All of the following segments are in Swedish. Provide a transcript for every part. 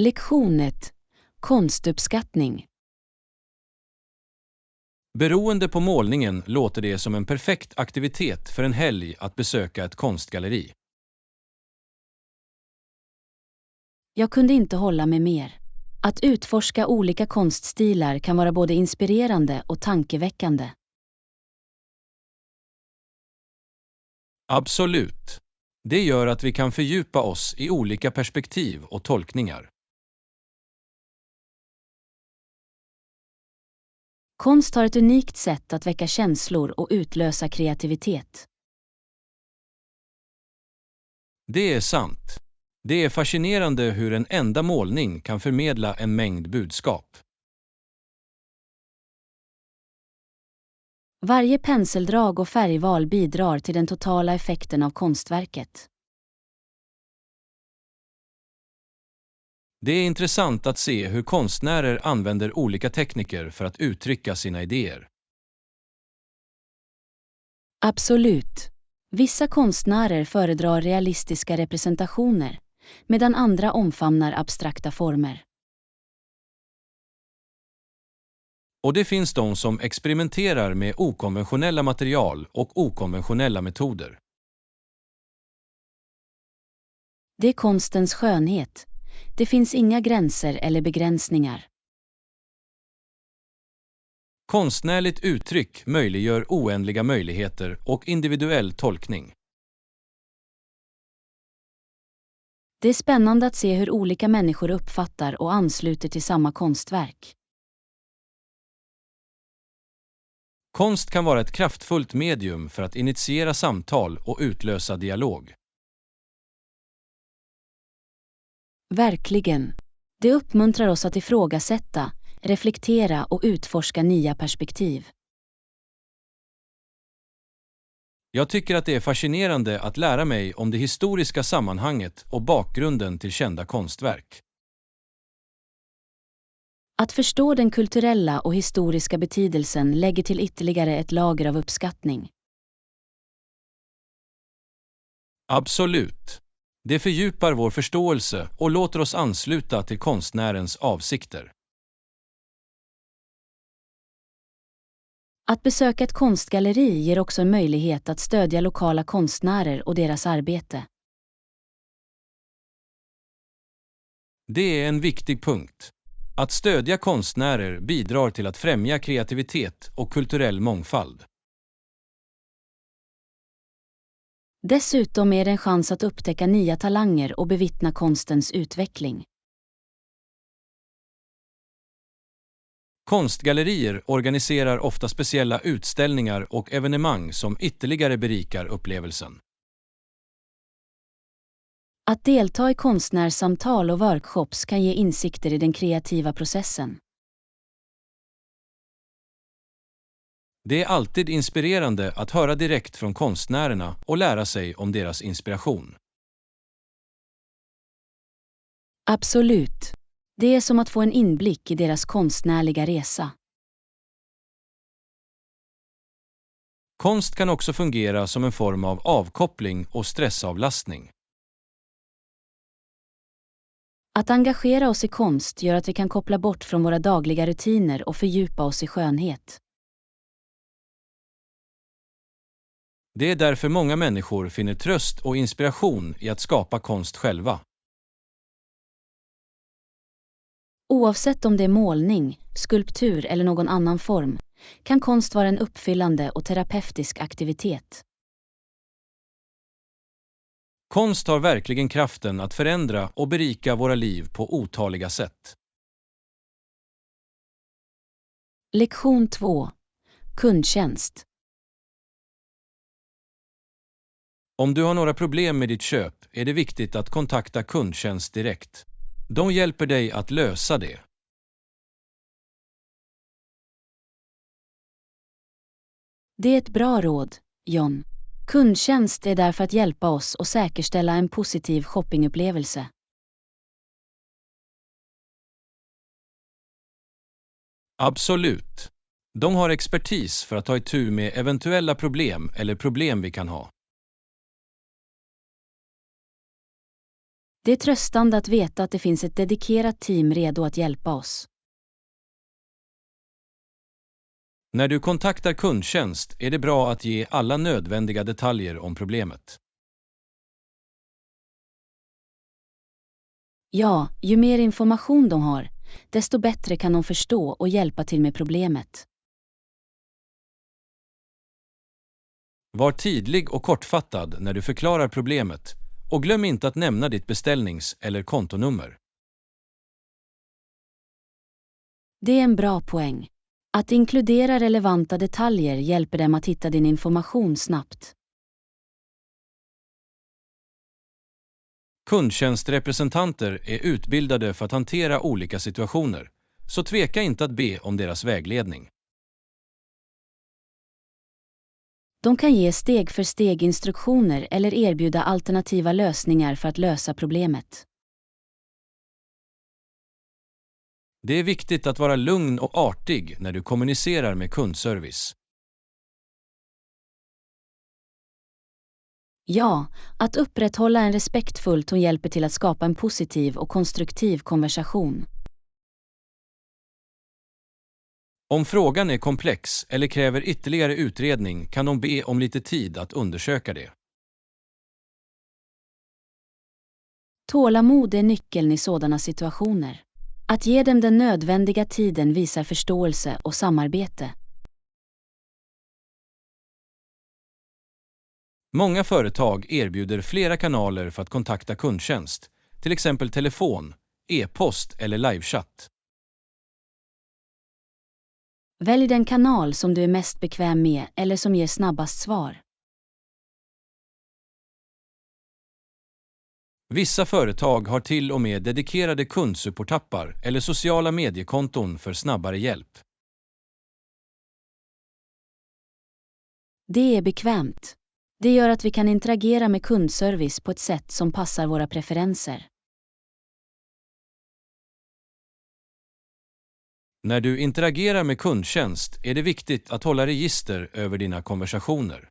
Lektion 1. Konstuppskattning. Beroende på målningen låter det som en perfekt aktivitet för en helg att besöka ett konstgalleri. Jag kunde inte hålla med mer. Att utforska olika konststilar kan vara både inspirerande och tankeväckande. Absolut. Det gör att vi kan fördjupa oss i olika perspektiv och tolkningar. Konst har ett unikt sätt att väcka känslor och utlösa kreativitet. Det är sant. Det är fascinerande hur en enda målning kan förmedla en mängd budskap. Varje penseldrag och färgval bidrar till den totala effekten av konstverket. Det är intressant att se hur konstnärer använder olika tekniker för att uttrycka sina idéer. Absolut. Vissa konstnärer föredrar realistiska representationer, medan andra omfamnar abstrakta former. Och det finns de som experimenterar med okonventionella material och okonventionella metoder. Det är konstens skönhet. Det finns inga gränser eller begränsningar. Konstnärligt uttryck möjliggör oändliga möjligheter och individuell tolkning. Det är spännande att se hur olika människor uppfattar och ansluter till samma konstverk. Konst kan vara ett kraftfullt medium för att initiera samtal och utlösa dialog. Verkligen. Det uppmuntrar oss att ifrågasätta, reflektera och utforska nya perspektiv. Jag tycker att det är fascinerande att lära mig om det historiska sammanhanget och bakgrunden till kända konstverk. Att förstå den kulturella och historiska betydelsen lägger till ytterligare ett lager av uppskattning. Absolut. Det fördjupar vår förståelse och låter oss ansluta till konstnärens avsikter. Att besöka ett konstgalleri ger också en möjlighet att stödja lokala konstnärer och deras arbete. Det är en viktig punkt. Att stödja konstnärer bidrar till att främja kreativitet och kulturell mångfald. Dessutom är det en chans att upptäcka nya talanger och bevittna konstens utveckling. Konstgallerier organiserar ofta speciella utställningar och evenemang som ytterligare berikar upplevelsen. Att delta i konstnärssamtal och workshops kan ge insikter i den kreativa processen. Det är alltid inspirerande att höra direkt från konstnärerna och lära sig om deras inspiration. Absolut. Det är som att få en inblick i deras konstnärliga resa. Konst kan också fungera som en form av avkoppling och stressavlastning. Att engagera oss i konst gör att vi kan koppla bort från våra dagliga rutiner och fördjupa oss i skönhet. Det är därför många människor finner tröst och inspiration i att skapa konst själva. Oavsett om det är målning, skulptur eller någon annan form, kan konst vara en uppfyllande och terapeutisk aktivitet. Konst har verkligen kraften att förändra och berika våra liv på otaliga sätt. Lektion 2. Kundtjänst. Om du har några problem med ditt köp är det viktigt att kontakta kundtjänst direkt. De hjälper dig att lösa det. Det är ett bra råd, John. Kundtjänst är där för att hjälpa oss och säkerställa en positiv shoppingupplevelse. Absolut. De har expertis för att ta itu med eventuella problem eller problem vi kan ha. Det är tröstande att veta att det finns ett dedikerat team redo att hjälpa oss. När du kontaktar kundtjänst är det bra att ge alla nödvändiga detaljer om problemet. Ja, ju mer information de har, desto bättre kan de förstå och hjälpa till med problemet. Var tydlig och kortfattad när du förklarar problemet och glöm inte att nämna ditt beställnings- eller kontonummer. Det är en bra poäng. Att inkludera relevanta detaljer hjälper dem att hitta din information snabbt. Kundtjänstrepresentanter är utbildade för att hantera olika situationer, så tveka inte att be om deras vägledning. De kan ge steg-för-steg instruktioner eller erbjuda alternativa lösningar för att lösa problemet. Det är viktigt att vara lugn och artig när du kommunicerar med kundservice. Ja, att upprätthålla en respektfull ton hjälper till att skapa en positiv och konstruktiv konversation. Om frågan är komplex eller kräver ytterligare utredning kan de be om lite tid att undersöka det. Tålamod är nyckeln i sådana situationer. Att ge dem den nödvändiga tiden visar förståelse och samarbete. Många företag erbjuder flera kanaler för att kontakta kundtjänst, till exempel telefon, e-post eller livechatt. Välj den kanal som du är mest bekväm med eller som ger snabbast svar. Vissa företag har till och med dedikerade kundsupportappar eller sociala mediekonton för snabbare hjälp. Det är bekvämt. Det gör att vi kan interagera med kundservice på ett sätt som passar våra preferenser. När du interagerar med kundtjänst är det viktigt att hålla register över dina konversationer.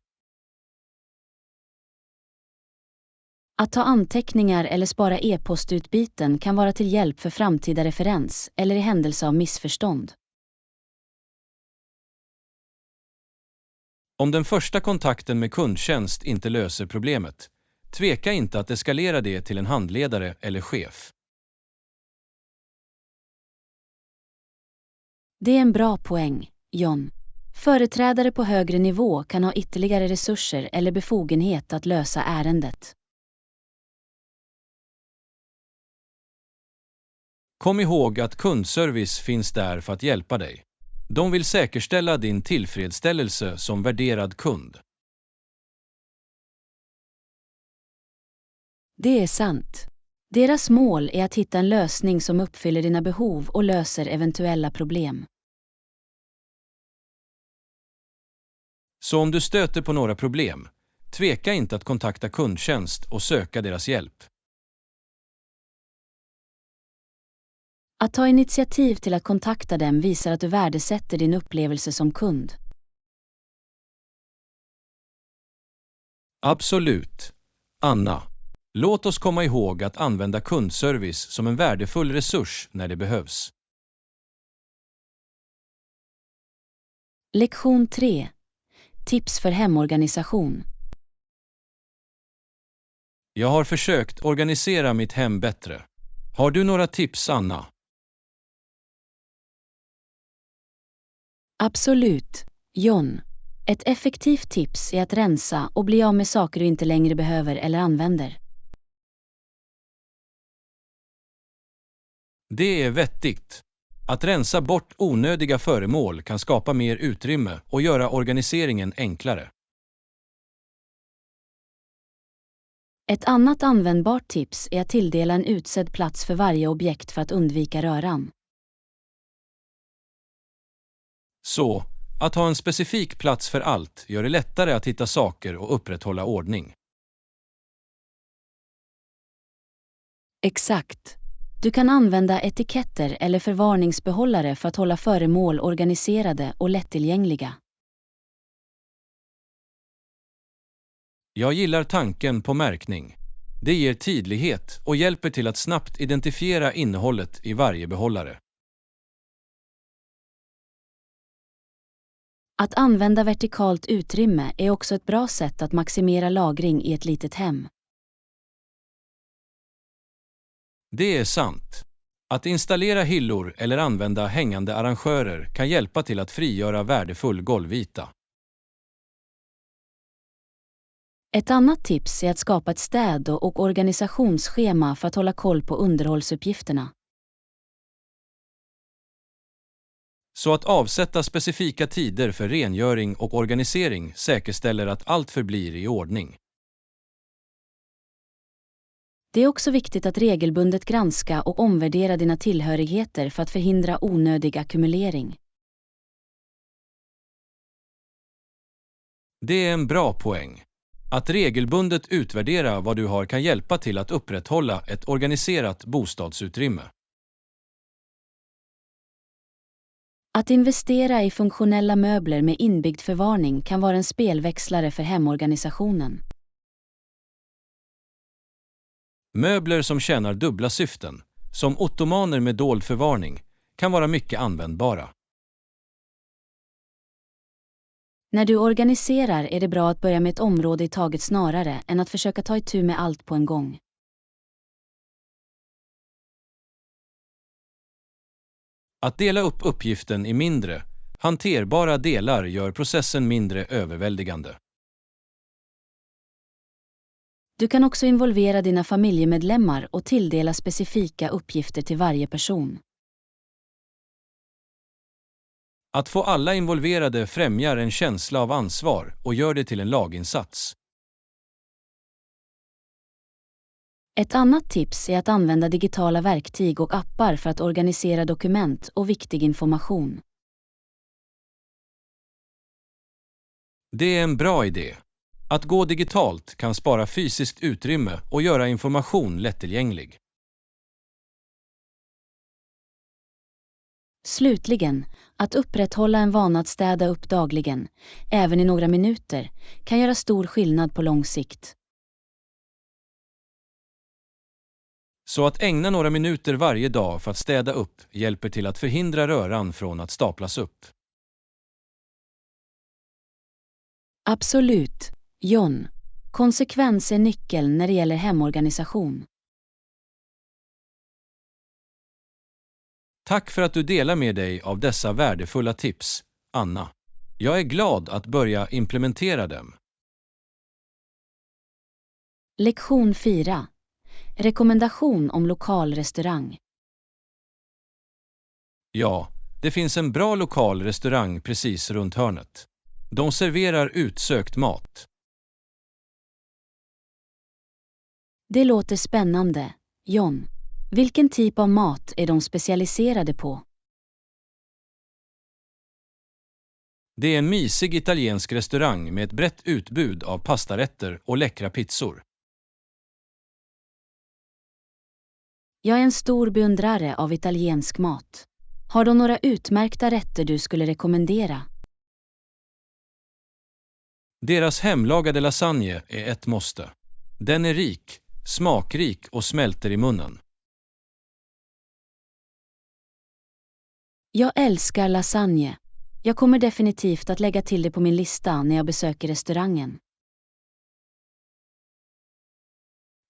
Att ta anteckningar eller spara e-postutbyten kan vara till hjälp för framtida referens eller i händelse av missförstånd. Om den första kontakten med kundtjänst inte löser problemet, tveka inte att eskalera det till en handledare eller chef. Det är en bra poäng, John. Företrädare på högre nivå kan ha ytterligare resurser eller befogenhet att lösa ärendet. Kom ihåg att kundservice finns där för att hjälpa dig. De vill säkerställa din tillfredsställelse som värderad kund. Det är sant. Deras mål är att hitta en lösning som uppfyller dina behov och löser eventuella problem. Så om du stöter på några problem, tveka inte att kontakta kundtjänst och söka deras hjälp. Att ta initiativ till att kontakta dem visar att du värdesätter din upplevelse som kund. Absolut. Anna, låt oss komma ihåg att använda kundservice som en värdefull resurs när det behövs. Lektion 3. Tips för hemorganisation. Jag har försökt organisera mitt hem bättre. Har du några tips, Anna? Absolut, John. Ett effektivt tips är att rensa och bli av med saker du inte längre behöver eller använder. Det är vettigt. Att rensa bort onödiga föremål kan skapa mer utrymme och göra organiseringen enklare. Ett annat användbart tips är att tilldela en utsedd plats för varje objekt för att undvika röran. Så, att ha en specifik plats för allt gör det lättare att hitta saker och upprätthålla ordning. Exakt. Du kan använda etiketter eller förvarningsbehållare för att hålla föremål organiserade och lättillgängliga. Jag gillar tanken på märkning. Det ger tydlighet och hjälper till att snabbt identifiera innehållet i varje behållare. Att använda vertikalt utrymme är också ett bra sätt att maximera lagring i ett litet hem. Det är sant. Att installera hyllor eller använda hängande arrangörer kan hjälpa till att frigöra värdefull golvyta. Ett annat tips är att skapa ett städ- och organisationsschema för att hålla koll på underhållsuppgifterna. Så att avsätta specifika tider för rengöring och organisering säkerställer att allt förblir i ordning. Det är också viktigt att regelbundet granska och omvärdera dina tillhörigheter för att förhindra onödig ackumulering. Det är en bra poäng. Att regelbundet utvärdera vad du har kan hjälpa till att upprätthålla ett organiserat bostadsutrymme. Att investera i funktionella möbler med inbyggd förvarning kan vara en spelväxlare för hemorganisationen. Möbler som tjänar dubbla syften, som ottomaner med dold förvarning, kan vara mycket användbara. När du organiserar är det bra att börja med ett område i taget snarare än att försöka ta itu med allt på en gång. Att dela upp uppgiften i mindre, hanterbara delar gör processen mindre överväldigande. Du kan också involvera dina familjemedlemmar och tilldela specifika uppgifter till varje person. Att få alla involverade främjar en känsla av ansvar och gör det till en laginsats. Ett annat tips är att använda digitala verktyg och appar för att organisera dokument och viktig information. Det är en bra idé. Att gå digitalt kan spara fysiskt utrymme och göra information lättillgänglig. Slutligen, att upprätthålla en vana att städa upp dagligen, även i några minuter, kan göra stor skillnad på lång sikt. Så att ägna några minuter varje dag för att städa upp hjälper till att förhindra röran från att staplas upp. Absolut, John. Konsekvens är nyckeln när det gäller hemorganisation. Tack för att du delar med dig av dessa värdefulla tips, Anna. Jag är glad att börja implementera dem. Lektion 4. Rekommendation om lokal restaurang. Ja, det finns en bra lokal restaurang precis runt hörnet. De serverar utsökt mat. Det låter spännande, John. Vilken typ av mat är de specialiserade på? Det är en mysig italiensk restaurang med ett brett utbud av pastarätter och läckra pizzor. Jag är en stor beundrare av italiensk mat. Har de några utmärkta rätter du skulle rekommendera? Deras hemlagade lasagne är ett måste. Den är rik, smakrik och smälter i munnen. Jag älskar lasagne. Jag kommer definitivt att lägga till det på min lista när jag besöker restaurangen.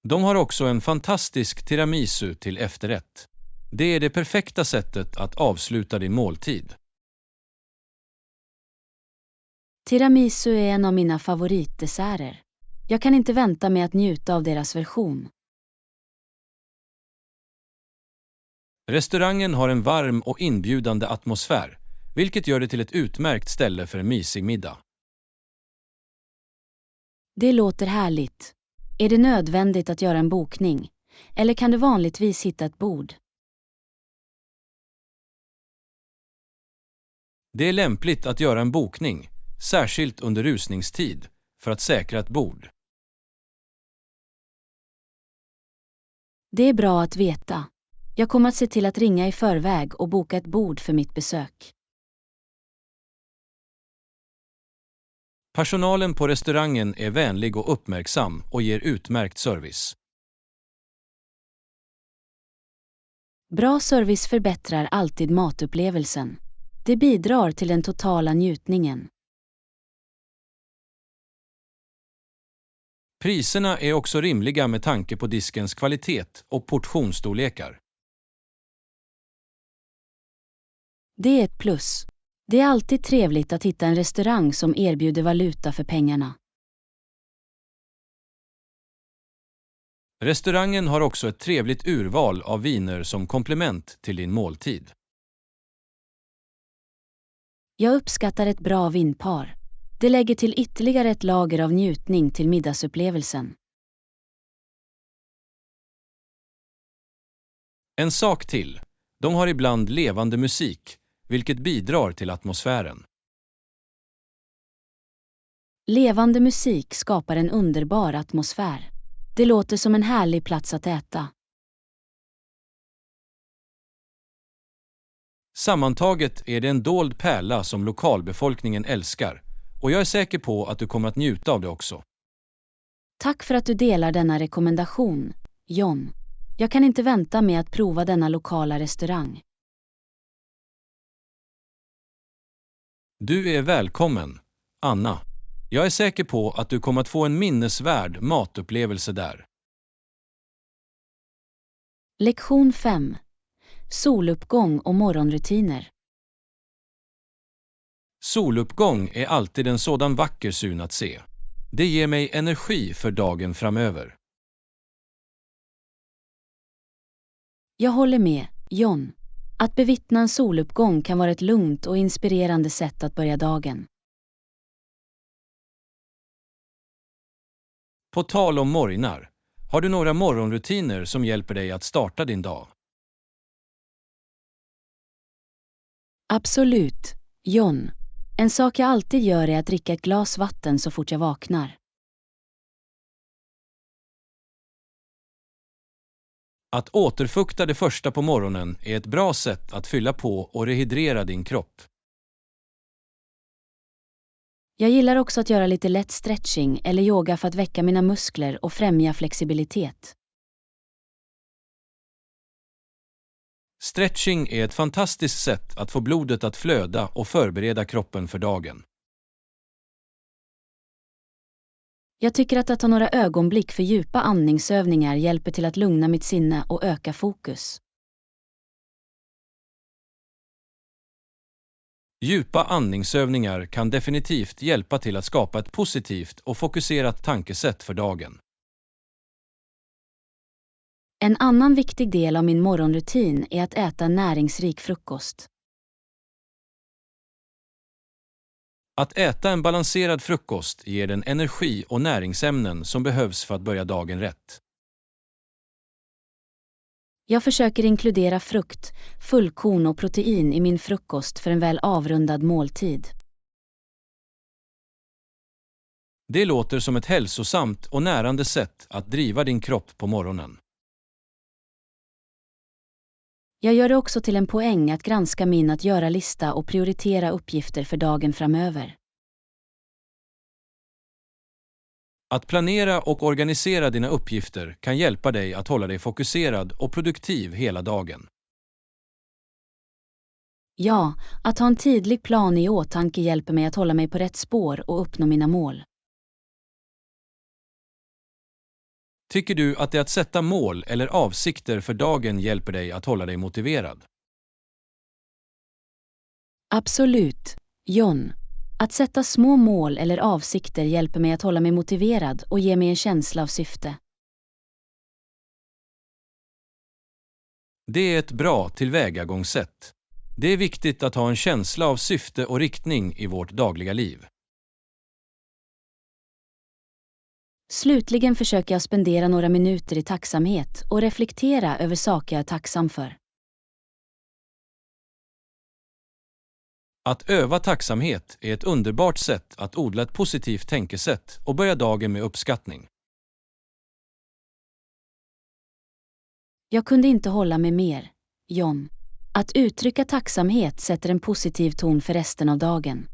De har också en fantastisk tiramisu till efterrätt. Det är det perfekta sättet att avsluta din måltid. Tiramisu är en av mina favoritdesserter. Jag kan inte vänta med att njuta av deras version. Restaurangen har en varm och inbjudande atmosfär, vilket gör det till ett utmärkt ställe för en mysig middag. Det låter härligt. Är det nödvändigt att göra en bokning? Eller kan du vanligtvis hitta ett bord? Det är lämpligt att göra en bokning, särskilt under rusningstid, för att säkra ett bord. Det är bra att veta. Jag kommer att se till att ringa i förväg och boka ett bord för mitt besök. Personalen på restaurangen är vänlig och uppmärksam och ger utmärkt service. Bra service förbättrar alltid matupplevelsen. Det bidrar till den totala njutningen. Priserna är också rimliga med tanke på diskens kvalitet och portionsstorlekar. Det är ett plus. Det är alltid trevligt att hitta en restaurang som erbjuder valuta för pengarna. Restaurangen har också ett trevligt urval av viner som komplement till din måltid. Jag uppskattar ett bra vinpar. Det lägger till ytterligare ett lager av njutning till middagsupplevelsen. En sak till. De har ibland levande musik, vilket bidrar till atmosfären. Levande musik skapar en underbar atmosfär. Det låter som en härlig plats att äta. Sammantaget är det en dold pärla som lokalbefolkningen älskar, och jag är säker på att du kommer att njuta av det också. Tack för att du delar denna rekommendation, John. Jag kan inte vänta med att prova denna lokala restaurang. Du är välkommen, Anna. Jag är säker på att du kommer att få en minnesvärd matupplevelse där. Lektion 5. Soluppgång och morgonrutiner. Soluppgång är alltid en sådan vacker syn att se. Det ger mig energi för dagen framöver. Jag håller med, John. Att bevittna en soluppgång kan vara ett lugnt och inspirerande sätt att börja dagen. På tal om morgnar, har du några morgonrutiner som hjälper dig att starta din dag? Absolut, John. En sak jag alltid gör är att dricka ett glas vatten så fort jag vaknar. Att återfukta det första på morgonen är ett bra sätt att fylla på och rehydrera din kropp. Jag gillar också att göra lite lätt stretching eller yoga för att väcka mina muskler och främja flexibilitet. Stretching är ett fantastiskt sätt att få blodet att flöda och förbereda kroppen för dagen. Jag tycker att ta några ögonblick för djupa andningsövningar hjälper till att lugna mitt sinne och öka fokus. Djupa andningsövningar kan definitivt hjälpa till att skapa ett positivt och fokuserat tankesätt för dagen. En annan viktig del av min morgonrutin är att äta en näringsrik frukost. Att äta en balanserad frukost ger den energi och näringsämnen som behövs för att börja dagen rätt. Jag försöker inkludera frukt, fullkorn och protein i min frukost för en väl avrundad måltid. Det låter som ett hälsosamt och närande sätt att driva din kropp på morgonen. Jag gör det också till en poäng att granska min att göra-lista och prioritera uppgifter för dagen framöver. Att planera och organisera dina uppgifter kan hjälpa dig att hålla dig fokuserad och produktiv hela dagen. Ja, att ha en tydlig plan i åtanke hjälper mig att hålla mig på rätt spår och uppnå mina mål. Tycker du att det att sätta mål eller avsikter för dagen hjälper dig att hålla dig motiverad? Absolut, John. Att sätta små mål eller avsikter hjälper mig att hålla mig motiverad och ger mig en känsla av syfte. Det är ett bra tillvägagångssätt. Det är viktigt att ha en känsla av syfte och riktning i vårt dagliga liv. Slutligen försöker jag spendera några minuter i tacksamhet och reflektera över saker jag är tacksam för. Att öva tacksamhet är ett underbart sätt att odla ett positivt tänkesätt och börja dagen med uppskattning. Jag kunde inte hålla mig mer, John. Att uttrycka tacksamhet sätter en positiv ton för resten av dagen.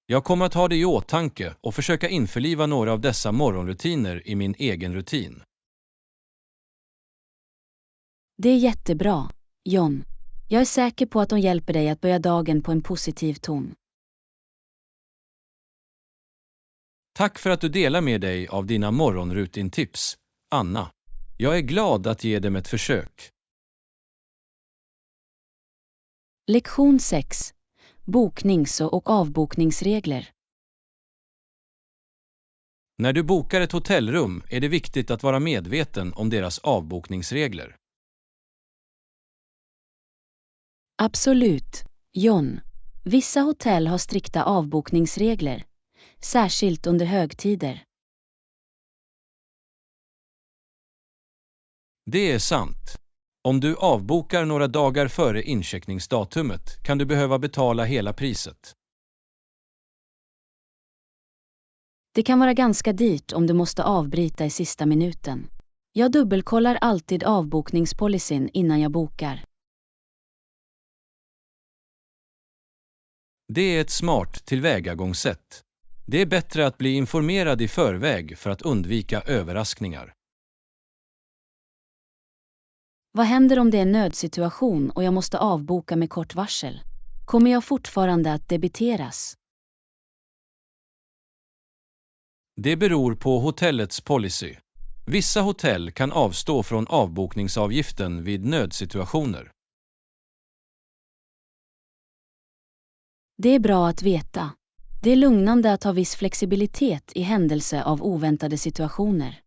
Jag kommer att ha det i åtanke och försöka införliva några av dessa morgonrutiner i min egen rutin. Det är jättebra, John. Jag är säker på att de hjälper dig att börja dagen på en positiv ton. Tack för att du delar med dig av dina morgonrutintips, Anna. Jag är glad att ge dem ett försök. Lektion 6. Boknings- och avbokningsregler. När du bokar ett hotellrum är det viktigt att vara medveten om deras avbokningsregler. Absolut, John. Vissa hotell har strikta avbokningsregler, särskilt under högtider. Det är sant. Om du avbokar några dagar före incheckningsdatumet kan du behöva betala hela priset. Det kan vara ganska dyrt om du måste avbryta i sista minuten. Jag dubbelkollar alltid avbokningspolicyn innan jag bokar. Det är ett smart tillvägagångssätt. Det är bättre att bli informerad i förväg för att undvika överraskningar. Vad händer om det är en nödsituation och jag måste avboka med kort varsel? Kommer jag fortfarande att debiteras? Det beror på hotellets policy. Vissa hotell kan avstå från avbokningsavgiften vid nödsituationer. Det är bra att veta. Det är lugnande att ha viss flexibilitet i händelse av oväntade situationer.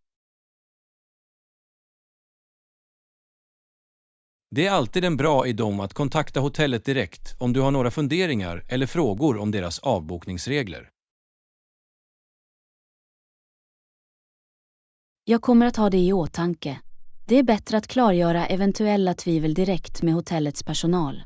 Det är alltid en bra idé att kontakta hotellet direkt om du har några funderingar eller frågor om deras avbokningsregler. Jag kommer att ha det i åtanke. Det är bättre att klargöra eventuella tvivel direkt med hotellets personal.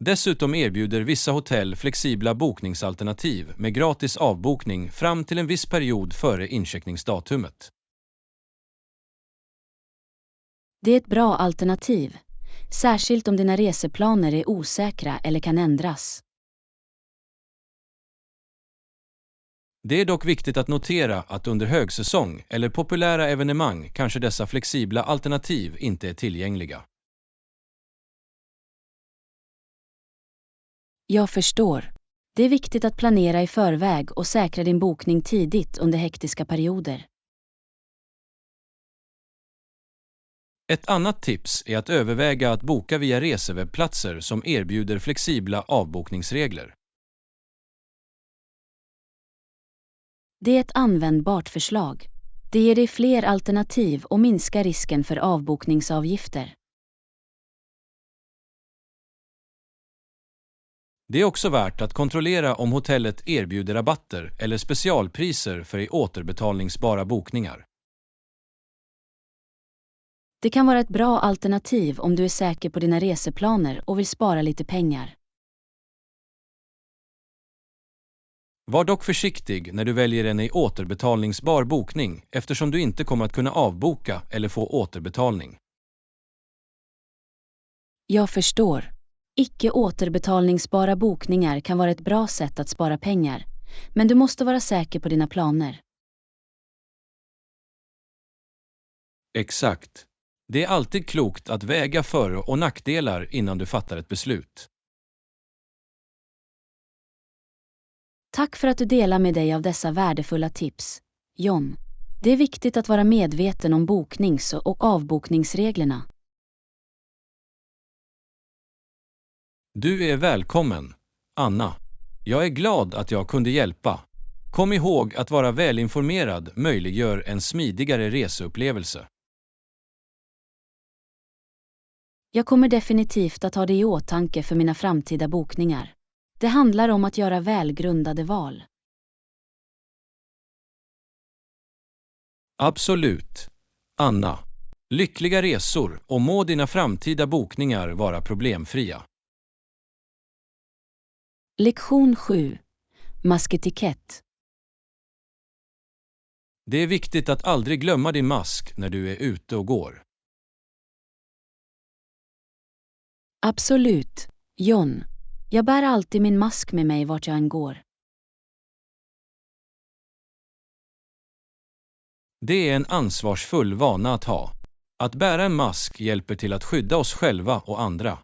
Dessutom erbjuder vissa hotell flexibla bokningsalternativ med gratis avbokning fram till en viss period före incheckningsdatumet. Det är ett bra alternativ, särskilt om dina reseplaner är osäkra eller kan ändras. Det är dock viktigt att notera att under högsäsong eller populära evenemang kanske dessa flexibla alternativ inte är tillgängliga. Jag förstår. Det är viktigt att planera i förväg och säkra din bokning tidigt under hektiska perioder. Ett annat tips är att överväga att boka via resewebbplatser som erbjuder flexibla avbokningsregler. Det är ett användbart förslag. Det ger dig fler alternativ och minskar risken för avbokningsavgifter. Det är också värt att kontrollera om hotellet erbjuder rabatter eller specialpriser för återbetalningsbara bokningar. Det kan vara ett bra alternativ om du är säker på dina reseplaner och vill spara lite pengar. Var dock försiktig när du väljer en återbetalningsbar bokning eftersom du inte kommer att kunna avboka eller få återbetalning. Jag förstår. Icke återbetalningsbara bokningar kan vara ett bra sätt att spara pengar, men du måste vara säker på dina planer. Exakt. Det är alltid klokt att väga för- och nackdelar innan du fattar ett beslut. Tack för att du delar med dig av dessa värdefulla tips, John. Det är viktigt att vara medveten om boknings- och avbokningsreglerna. Du är välkommen, Anna. Jag är glad att jag kunde hjälpa. Kom ihåg att vara välinformerad möjliggör en smidigare reseupplevelse. Jag kommer definitivt att ha det i åtanke för mina framtida bokningar. Det handlar om att göra välgrundade val. Absolut, Anna. Lyckliga resor och må dina framtida bokningar vara problemfria. Lektion 7. Masketikett. Det är viktigt att aldrig glömma din mask när du är ute och går. Absolut, John. Jag bär alltid min mask med mig vart jag än går. Det är en ansvarsfull vana att ha. Att bära en mask hjälper till att skydda oss själva och andra.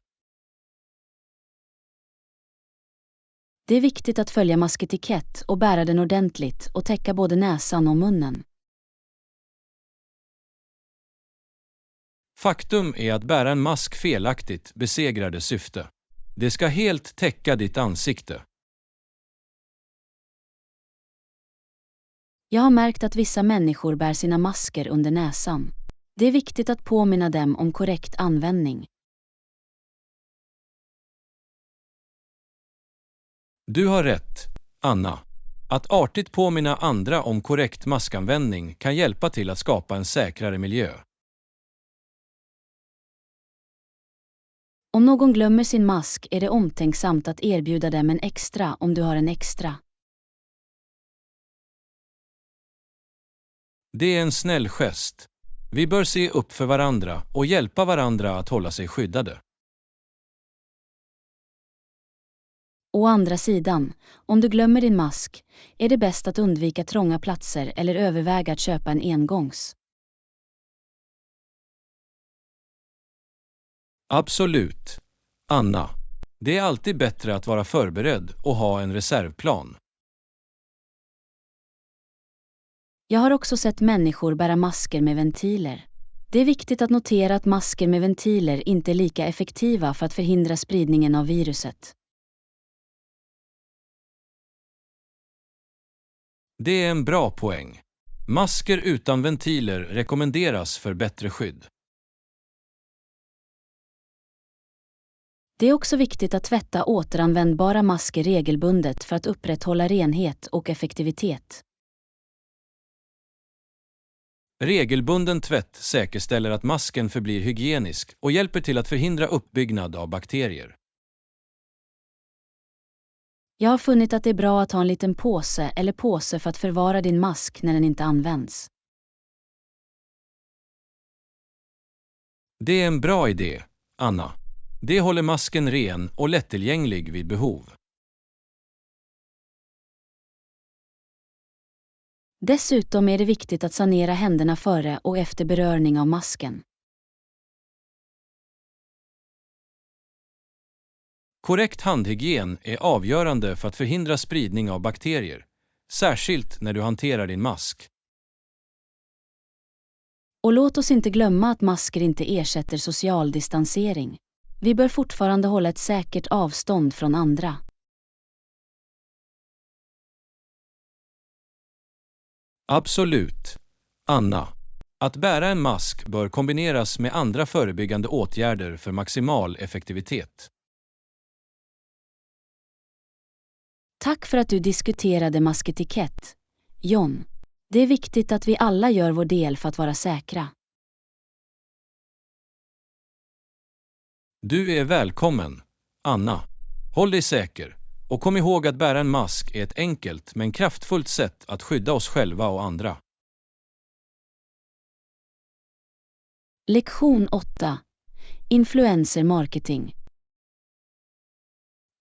Det är viktigt att följa masketikett och bära den ordentligt och täcka både näsan och munnen. Faktum är att bära en mask felaktigt besegrar dess syfte. Det ska helt täcka ditt ansikte. Jag har märkt att vissa människor bär sina masker under näsan. Det är viktigt att påminna dem om korrekt användning. Du har rätt, Anna. Att artigt påminna andra om korrekt maskanvändning kan hjälpa till att skapa en säkrare miljö. Om någon glömmer sin mask är det omtänksamt att erbjuda dem en extra om du har en extra. Det är en snäll gest. Vi bör se upp för varandra och hjälpa varandra att hålla sig skyddade. Å andra sidan, om du glömmer din mask, är det bäst att undvika trånga platser eller överväga att köpa en engångs. Absolut, Anna. Det är alltid bättre att vara förberedd och ha en reservplan. Jag har också sett människor bära masker med ventiler. Det är viktigt att notera att masker med ventiler inte är lika effektiva för att förhindra spridningen av viruset. Det är en bra poäng. Masker utan ventiler rekommenderas för bättre skydd. Det är också viktigt att tvätta återanvändbara masker regelbundet för att upprätthålla renhet och effektivitet. Regelbunden tvätt säkerställer att masken förblir hygienisk och hjälper till att förhindra uppbyggnad av bakterier. Jag har funnit att det är bra att ha en liten påse eller påse för att förvara din mask när den inte används. Det är en bra idé, Anna. Det håller masken ren och lättillgänglig vid behov. Dessutom är det viktigt att sanera händerna före och efter beröring av masken. Korrekt handhygien är avgörande för att förhindra spridning av bakterier, särskilt när du hanterar din mask. Och låt oss inte glömma att masker inte ersätter social distansering. Vi bör fortfarande hålla ett säkert avstånd från andra. Absolut, Anna. Att bära en mask bör kombineras med andra förebyggande åtgärder för maximal effektivitet. Tack för att du diskuterade masketikett, John. Det är viktigt att vi alla gör vår del för att vara säkra. Du är välkommen, Anna. Håll dig säker och kom ihåg att bära en mask är ett enkelt men kraftfullt sätt att skydda oss själva och andra. Lektion 8. Influencer marketing.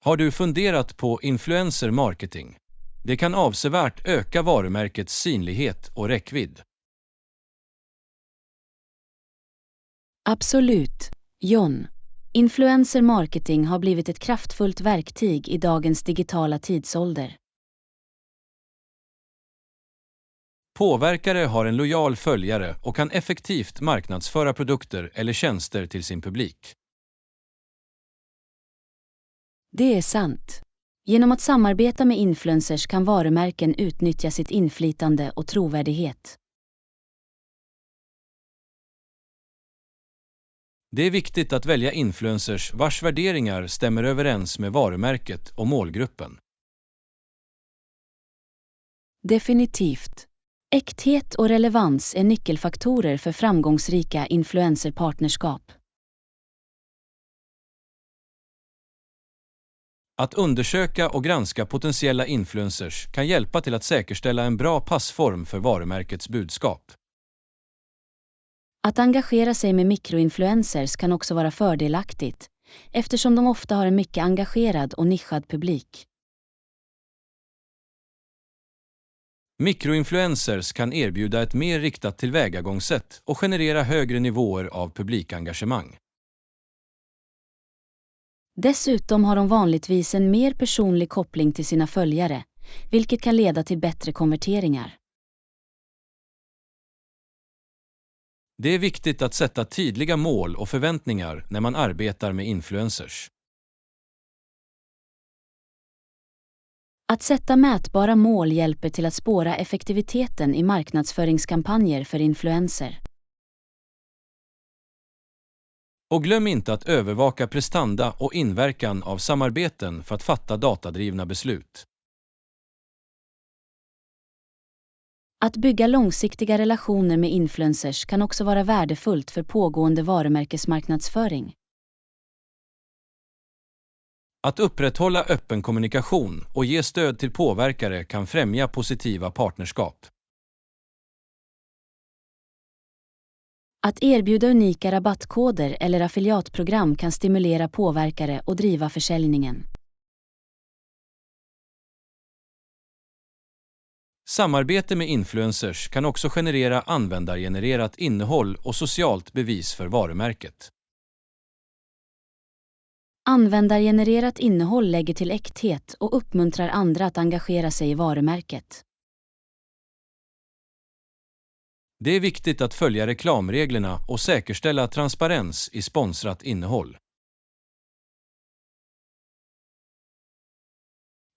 Har du funderat på influencer marketing? Det kan avsevärt öka varumärkets synlighet och räckvidd. Absolut, John. Influencer marketing har blivit ett kraftfullt verktyg i dagens digitala tidsålder. Påverkare har en lojal följare och kan effektivt marknadsföra produkter eller tjänster till sin publik. Det är sant. Genom att samarbeta med influencers kan varumärken utnyttja sitt inflytande och trovärdighet. Det är viktigt att välja influencers vars värderingar stämmer överens med varumärket och målgruppen. Definitivt. Äkthet och relevans är nyckelfaktorer för framgångsrika influencerpartnerskap. Att undersöka och granska potentiella influencers kan hjälpa till att säkerställa en bra passform för varumärkets budskap. Att engagera sig med mikroinfluencers kan också vara fördelaktigt, eftersom de ofta har en mycket engagerad och nischad publik. Mikroinfluencers kan erbjuda ett mer riktat tillvägagångssätt och generera högre nivåer av publikengagemang. Dessutom har de vanligtvis en mer personlig koppling till sina följare, vilket kan leda till bättre konverteringar. Det är viktigt att sätta tydliga mål och förväntningar när man arbetar med influencers. Att sätta mätbara mål hjälper till att spåra effektiviteten i marknadsföringskampanjer för influenser. Och glöm inte att övervaka prestanda och inverkan av samarbeten för att fatta datadrivna beslut. Att bygga långsiktiga relationer med influencers kan också vara värdefullt för pågående varumärkesmarknadsföring. Att upprätthålla öppen kommunikation och ge stöd till påverkare kan främja positiva partnerskap. Att erbjuda unika rabattkoder eller affiliatprogram kan stimulera påverkare och driva försäljningen. Samarbete med influencers kan också generera användargenererat innehåll och socialt bevis för varumärket. Användargenererat innehåll lägger till äkthet och uppmuntrar andra att engagera sig i varumärket. Det är viktigt att följa reklamreglerna och säkerställa transparens i sponsrat innehåll.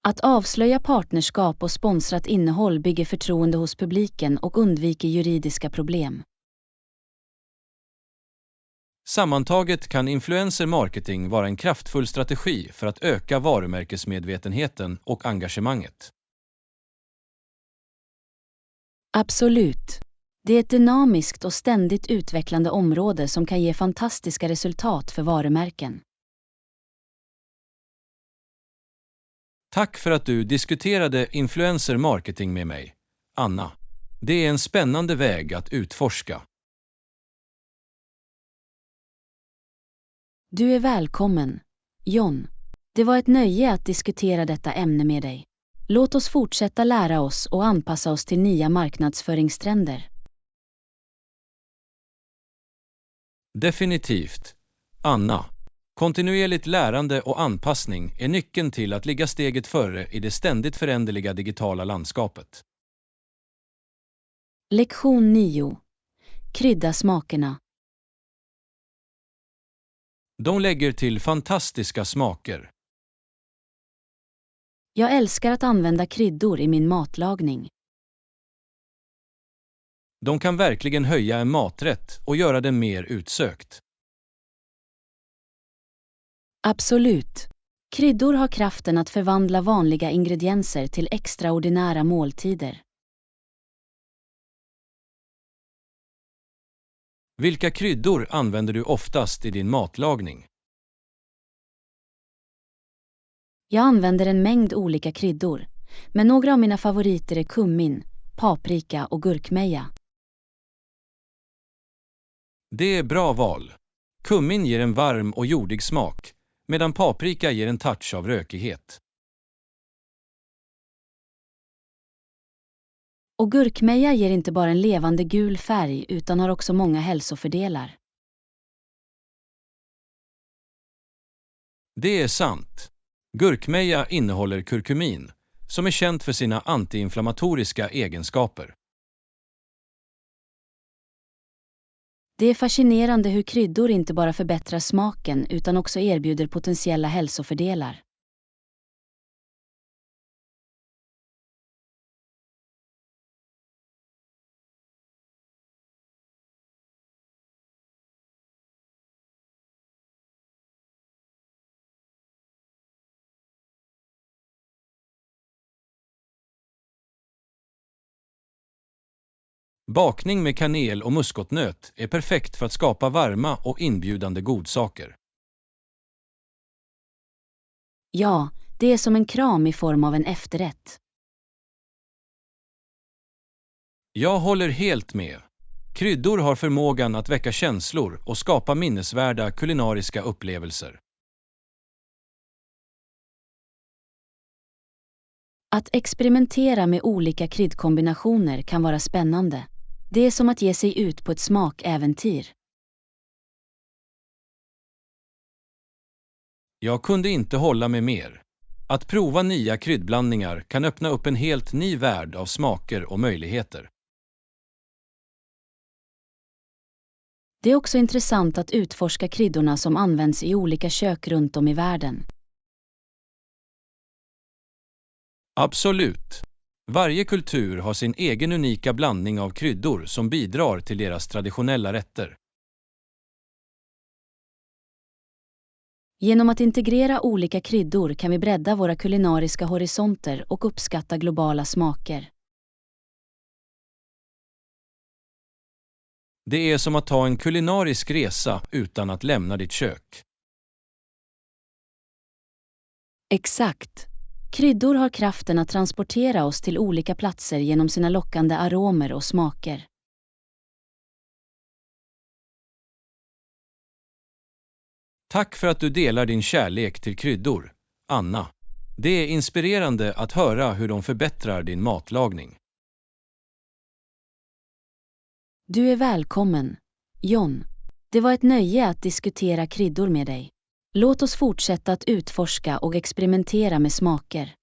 Att avslöja partnerskap och sponsrat innehåll bygger förtroende hos publiken och undviker juridiska problem. Sammantaget kan influencer marketing vara en kraftfull strategi för att öka varumärkesmedvetenheten och engagemanget. Absolut. Det är ett dynamiskt och ständigt utvecklande område som kan ge fantastiska resultat för varumärken. Tack för att du diskuterade influencer marketing med mig, Anna. Det är en spännande väg att utforska. Du är välkommen, John. Det var ett nöje att diskutera detta ämne med dig. Låt oss fortsätta lära oss och anpassa oss till nya marknadsföringstrender. Definitivt. Anna. Kontinuerligt lärande och anpassning är nyckeln till att ligga steget före i det ständigt föränderliga digitala landskapet. Lektion 9. Krydda smakerna. De lägger till fantastiska smaker. Jag älskar att använda kryddor i min matlagning. De kan verkligen höja en maträtt och göra den mer utsökt. Absolut. Kryddor har kraften att förvandla vanliga ingredienser till extraordinära måltider. Vilka kryddor använder du oftast i din matlagning? Jag använder en mängd olika kryddor, men några av mina favoriter är kummin, paprika och gurkmeja. Det är bra val. Kummin ger en varm och jordig smak, medan paprika ger en touch av rökighet. Och gurkmeja ger inte bara en levande gul färg utan har också många hälsofördelar. Det är sant. Gurkmeja innehåller kurkumin, som är känt för sina antiinflammatoriska egenskaper. Det är fascinerande hur kryddor inte bara förbättrar smaken utan också erbjuder potentiella hälsofördelar. Bakning med kanel och muskotnöt är perfekt för att skapa varma och inbjudande godsaker. Ja, det är som en kram i form av en efterrätt. Jag håller helt med. Kryddor har förmågan att väcka känslor och skapa minnesvärda kulinariska upplevelser. Att experimentera med olika kryddkombinationer kan vara spännande. Det är som att ge sig ut på ett smakäventyr. Jag kunde inte hålla med mer. Att prova nya kryddblandningar kan öppna upp en helt ny värld av smaker och möjligheter. Det är också intressant att utforska kryddorna som används i olika kök runt om i världen. Absolut. Varje kultur har sin egen unika blandning av kryddor som bidrar till deras traditionella rätter. Genom att integrera olika kryddor kan vi bredda våra kulinariska horisonter och uppskatta globala smaker. Det är som att ta en kulinarisk resa utan att lämna ditt kök. Exakt. Kryddor har kraften att transportera oss till olika platser genom sina lockande aromer och smaker. Tack för att du delar din kärlek till kryddor, Anna. Det är inspirerande att höra hur de förbättrar din matlagning. Du är välkommen, John. Det var ett nöje att diskutera kryddor med dig. Låt oss fortsätta att utforska och experimentera med smaker.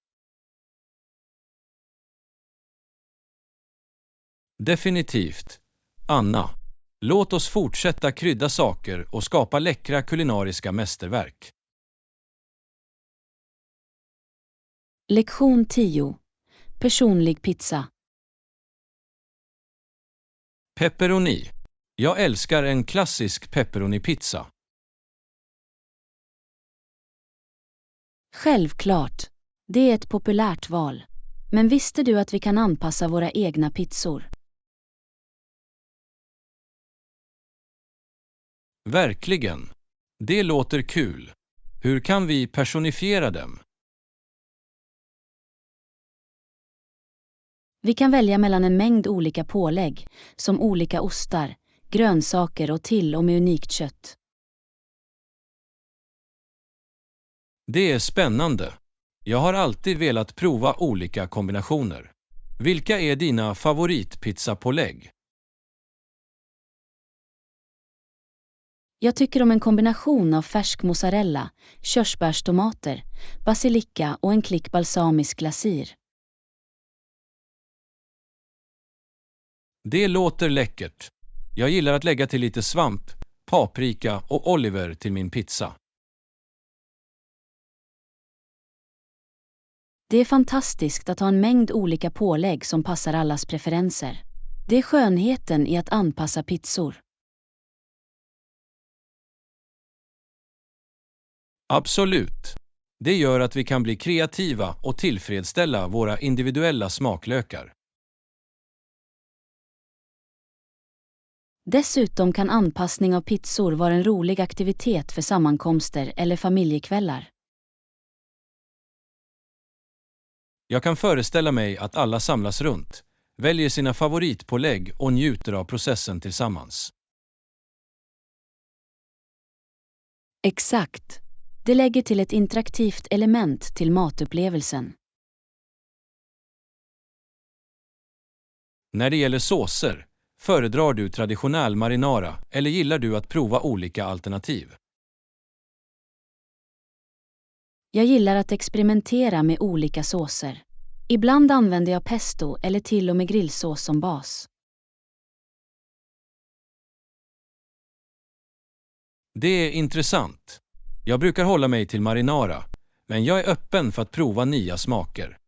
Definitivt. Anna, låt oss fortsätta krydda saker och skapa läckra kulinariska mästerverk. Lektion 10. Personlig pizza. Pepperoni. Jag älskar en klassisk pepperoni-pizza. Självklart. Det är ett populärt val. Men visste du att vi kan anpassa våra egna pizzor? Verkligen. Det låter kul. Hur kan vi personifiera dem? Vi kan välja mellan en mängd olika pålägg, som olika ostar, grönsaker och till och med unikt kött. Det är spännande. Jag har alltid velat prova olika kombinationer. Vilka är dina favoritpizzapålägg? Jag tycker om en kombination av färsk mozzarella, körsbärstomater, basilika och en klick balsamisk glasyr. Det låter läckert. Jag gillar att lägga till lite svamp, paprika och oliver till min pizza. Det är fantastiskt att ha en mängd olika pålägg som passar allas preferenser. Det är skönheten i att anpassa pizzor. Absolut. Det gör att vi kan bli kreativa och tillfredsställa våra individuella smaklökar. Dessutom kan anpassning av pizzor vara en rolig aktivitet för sammankomster eller familjekvällar. Jag kan föreställa mig att alla samlas runt, väljer sina favoritpålägg och njuter av processen tillsammans. Exakt. Det lägger till ett interaktivt element till matupplevelsen. När det gäller såser, föredrar du traditionell marinara eller gillar du att prova olika alternativ? Jag gillar att experimentera med olika såser. Ibland använder jag pesto eller till och med grillsås som bas. Det är intressant. Jag brukar hålla mig till marinara, men jag är öppen för att prova nya smaker.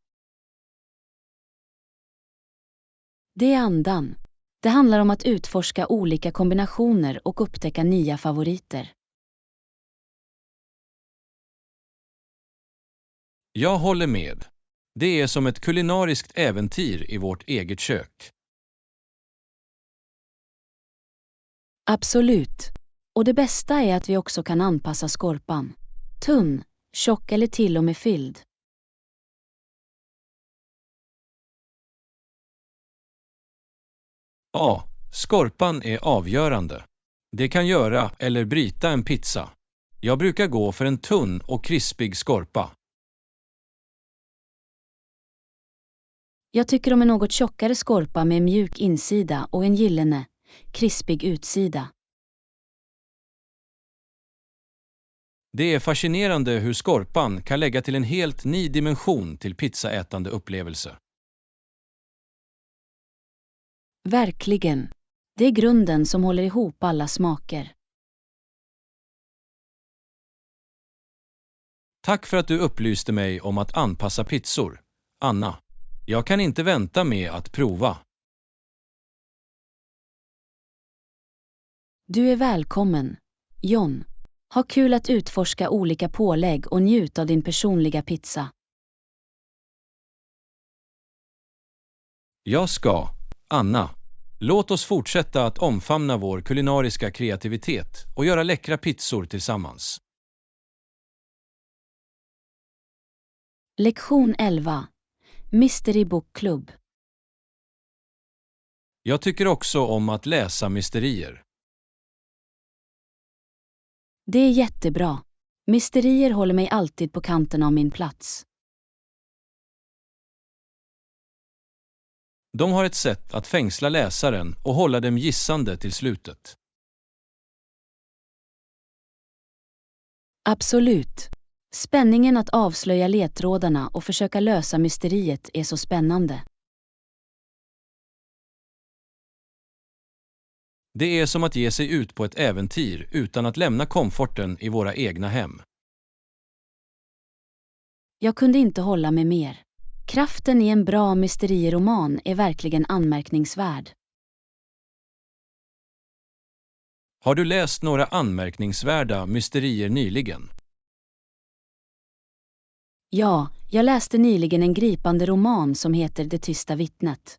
Det är andan. Det handlar om att utforska olika kombinationer och upptäcka nya favoriter. Jag håller med. Det är som ett kulinariskt äventyr i vårt eget kök. Absolut. Och det bästa är att vi också kan anpassa skorpan. Tunn, tjock eller till och med fylld. Ja, skorpan är avgörande. Det kan göra eller bryta en pizza. Jag brukar gå för en tunn och krispig skorpa. Jag tycker om en något tjockare skorpa med mjuk insida och en gyllene, krispig utsida. Det är fascinerande hur skorpan kan lägga till en helt ny dimension till pizzaätande upplevelse. Verkligen. Det är grunden som håller ihop alla smaker. Tack för att du upplyste mig om att anpassa pizzor, Anna. Jag kan inte vänta med att prova. Du är välkommen, John. Ha kul att utforska olika pålägg och njut av din personliga pizza. Jag ska, Anna. Låt oss fortsätta att omfamna vår kulinariska kreativitet och göra läckra pizzor tillsammans. Lektion 11. Mystery Book Club. Jag tycker också om att läsa mysterier. Det är jättebra. Mysterier håller mig alltid på kanten av min plats. De har ett sätt att fängsla läsaren och hålla dem gissande till slutet. Absolut. Spänningen att avslöja ledtrådarna och försöka lösa mysteriet är så spännande. Det är som att ge sig ut på ett äventyr utan att lämna komforten i våra egna hem. Jag kunde inte hålla mig mer. Kraften i en bra mysterieroman är verkligen anmärkningsvärd. Har du läst några anmärkningsvärda mysterier nyligen? Ja, jag läste nyligen en gripande roman som heter Det tysta vittnet.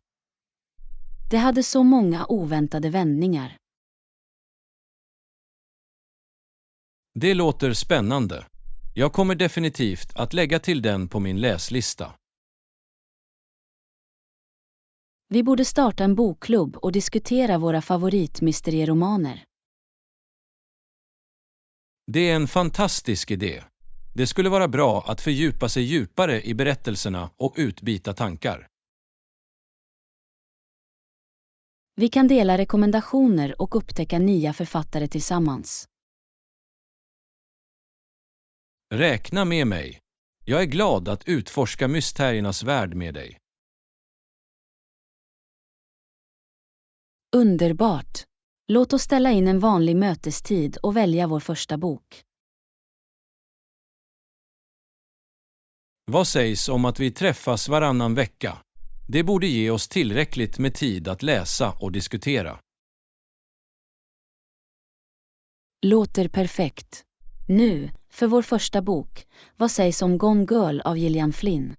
Det hade så många oväntade vändningar. Det låter spännande. Jag kommer definitivt att lägga till den på min läslista. Vi borde starta en bokklubb och diskutera våra favoritmysterieromaner. Det är en fantastisk idé. Det skulle vara bra att fördjupa sig djupare i berättelserna och utbyta tankar. Vi kan dela rekommendationer och upptäcka nya författare tillsammans. Räkna med mig. Jag är glad att utforska mysteriernas värld med dig. Underbart! Låt oss ställa in en vanlig mötestid och välja vår första bok. Vad sägs om att vi träffas varannan vecka? Det borde ge oss tillräckligt med tid att läsa och diskutera. Låter perfekt. Nu, för vår första bok, vad sägs om Gone Girl av Gillian Flynn?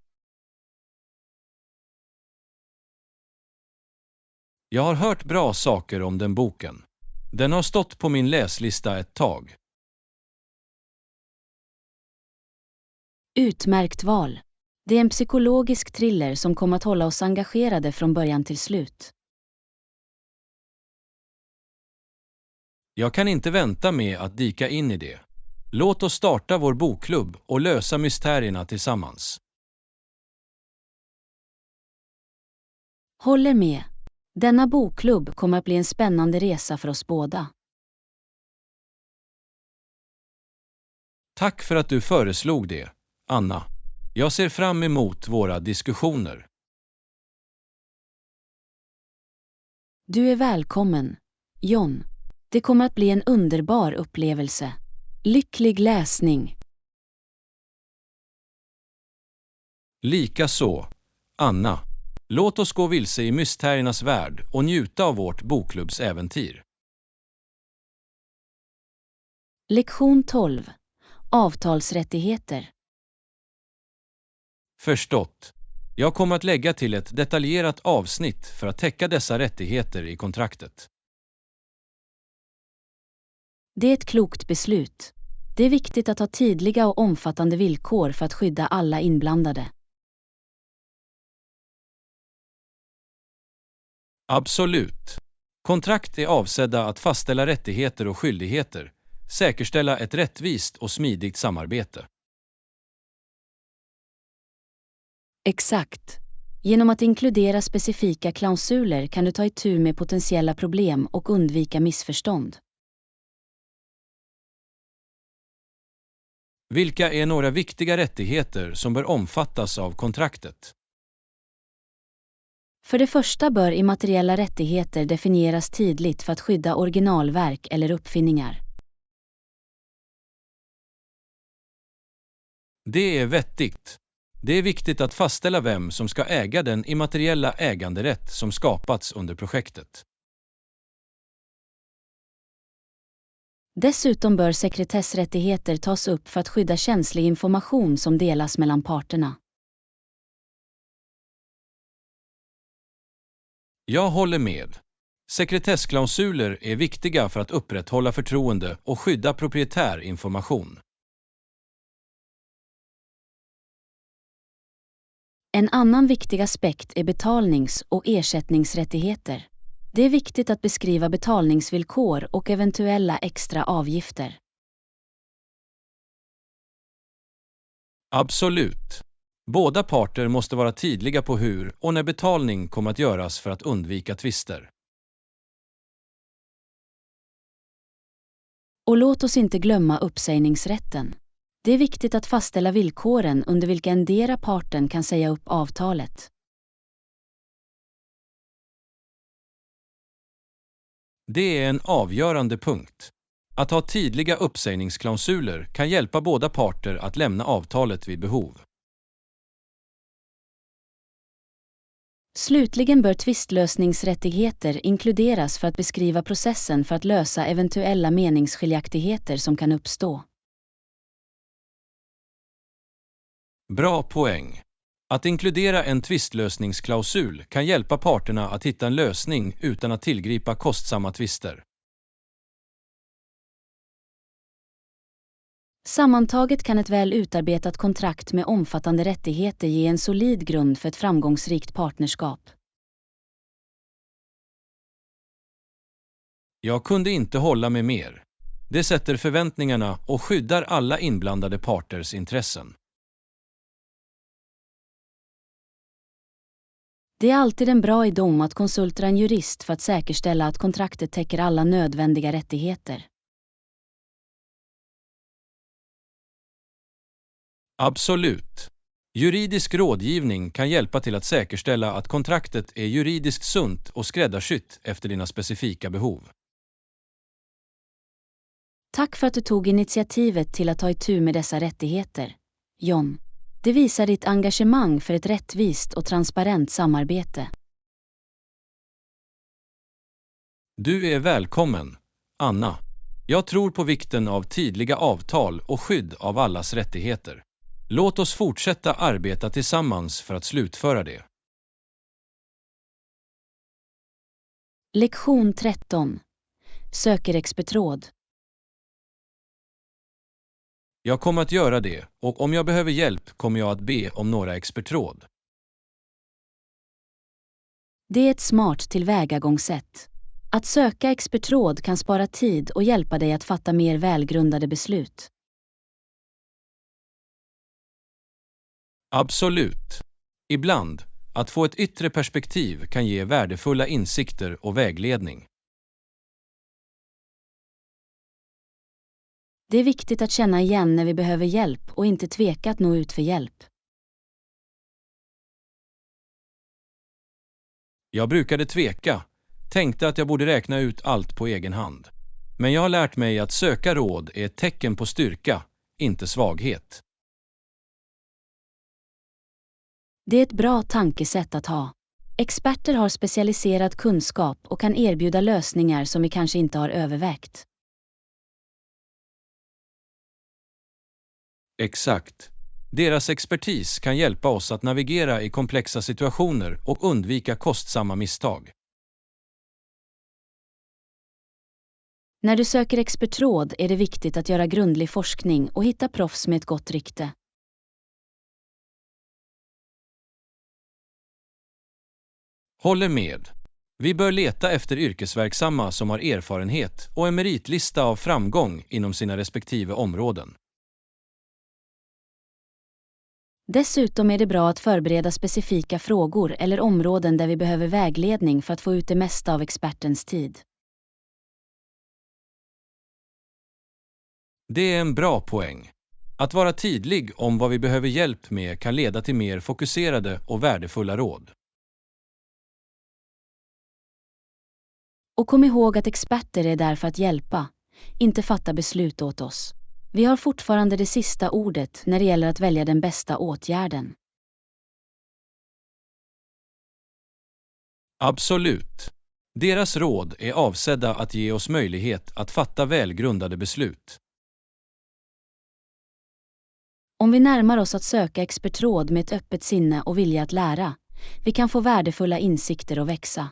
Jag har hört bra saker om den boken. Den har stått på min läslista ett tag. Utmärkt val. Det är en psykologisk thriller som kommer att hålla oss engagerade från början till slut. Jag kan inte vänta med att dyka in i det. Låt oss starta vår bokklubb och lösa mysterierna tillsammans. Håller med. Denna bokklubb kommer att bli en spännande resa för oss båda. Tack för att du föreslog det, Anna. Jag ser fram emot våra diskussioner. Du är välkommen, John. Det kommer att bli en underbar upplevelse. Lycklig läsning. Likaså, Anna. Låt oss gå vilse i mysteriernas värld och njuta av vårt bokklubbsäventyr. Lektion 12. Avtalsrättigheter. Förstått. Jag kommer att lägga till ett detaljerat avsnitt för att täcka dessa rättigheter i kontraktet. Det är ett klokt beslut. Det är viktigt att ha tydliga och omfattande villkor för att skydda alla inblandade. Absolut. Kontrakt är avsedda att fastställa rättigheter och skyldigheter, säkerställa ett rättvist och smidigt samarbete. Exakt. Genom att inkludera specifika klausuler kan du ta itu med potentiella problem och undvika missförstånd. Vilka är några viktiga rättigheter som bör omfattas av kontraktet? För det första bör immateriella rättigheter definieras tydligt för att skydda originalverk eller uppfinningar. Det är vettigt. Det är viktigt att fastställa vem som ska äga den immateriella äganderätt som skapats under projektet. Dessutom bör sekretessrättigheter tas upp för att skydda känslig information som delas mellan parterna. Jag håller med. Sekretessklausuler är viktiga för att upprätthålla förtroende och skydda proprietär information. En annan viktig aspekt är betalnings- och ersättningsrättigheter. Det är viktigt att beskriva betalningsvillkor och eventuella extra avgifter. Absolut. Båda parter måste vara tydliga på hur och när betalning kommer att göras för att undvika tvister. Och låt oss inte glömma uppsägningsrätten. Det är viktigt att fastställa villkoren under vilka endera parten kan säga upp avtalet. Det är en avgörande punkt. Att ha tydliga uppsägningsklausuler kan hjälpa båda parter att lämna avtalet vid behov. Slutligen bör tvistlösningsrättigheter inkluderas för att beskriva processen för att lösa eventuella meningsskiljaktigheter som kan uppstå. Bra poäng. Att inkludera en tvistlösningsklausul kan hjälpa parterna att hitta en lösning utan att tillgripa kostsamma tvister. Sammantaget kan ett väl utarbetat kontrakt med omfattande rättigheter ge en solid grund för ett framgångsrikt partnerskap. Jag kunde inte hålla med mer. Det sätter förväntningarna och skyddar alla inblandade parters intressen. Det är alltid en bra idé att konsultera en jurist för att säkerställa att kontraktet täcker alla nödvändiga rättigheter. Absolut. Juridisk rådgivning kan hjälpa till att säkerställa att kontraktet är juridiskt sunt och skräddarsytt efter dina specifika behov. Tack för att du tog initiativet till att ta itu med dessa rättigheter, John. Det visar ditt engagemang för ett rättvist och transparent samarbete. Du är välkommen, Anna. Jag tror på vikten av tydliga avtal och skydd av allas rättigheter. Låt oss fortsätta arbeta tillsammans för att slutföra det. Lektion 13. Söker expertråd. Jag kommer att göra det, och om jag behöver hjälp kommer jag att be om några expertråd. Det är ett smart tillvägagångssätt. Att söka expertråd kan spara tid och hjälpa dig att fatta mer välgrundade beslut. Absolut. Ibland, att få ett yttre perspektiv kan ge värdefulla insikter och vägledning. Det är viktigt att känna igen när vi behöver hjälp och inte tveka att nå ut för hjälp. Jag brukade tveka, tänkte att jag borde räkna ut allt på egen hand. Men jag har lärt mig att söka råd är ett tecken på styrka, inte svaghet. Det är ett bra tankesätt att ha. Experter har specialiserad kunskap och kan erbjuda lösningar som vi kanske inte har övervägt. Exakt. Deras expertis kan hjälpa oss att navigera i komplexa situationer och undvika kostsamma misstag. När du söker expertråd är det viktigt att göra grundlig forskning och hitta proffs med ett gott rykte. Håller med. Vi bör leta efter yrkesverksamma som har erfarenhet och en meritlista av framgång inom sina respektive områden. Dessutom är det bra att förbereda specifika frågor eller områden där vi behöver vägledning för att få ut det mesta av expertens tid. Det är en bra poäng. Att vara tydlig om vad vi behöver hjälp med kan leda till mer fokuserade och värdefulla råd. Och kom ihåg att experter är där för att hjälpa, inte fatta beslut åt oss. Vi har fortfarande det sista ordet när det gäller att välja den bästa åtgärden. Absolut. Deras råd är avsedda att ge oss möjlighet att fatta välgrundade beslut. Om vi närmar oss att söka expertråd med ett öppet sinne och vilja att lära, vi kan få värdefulla insikter och växa.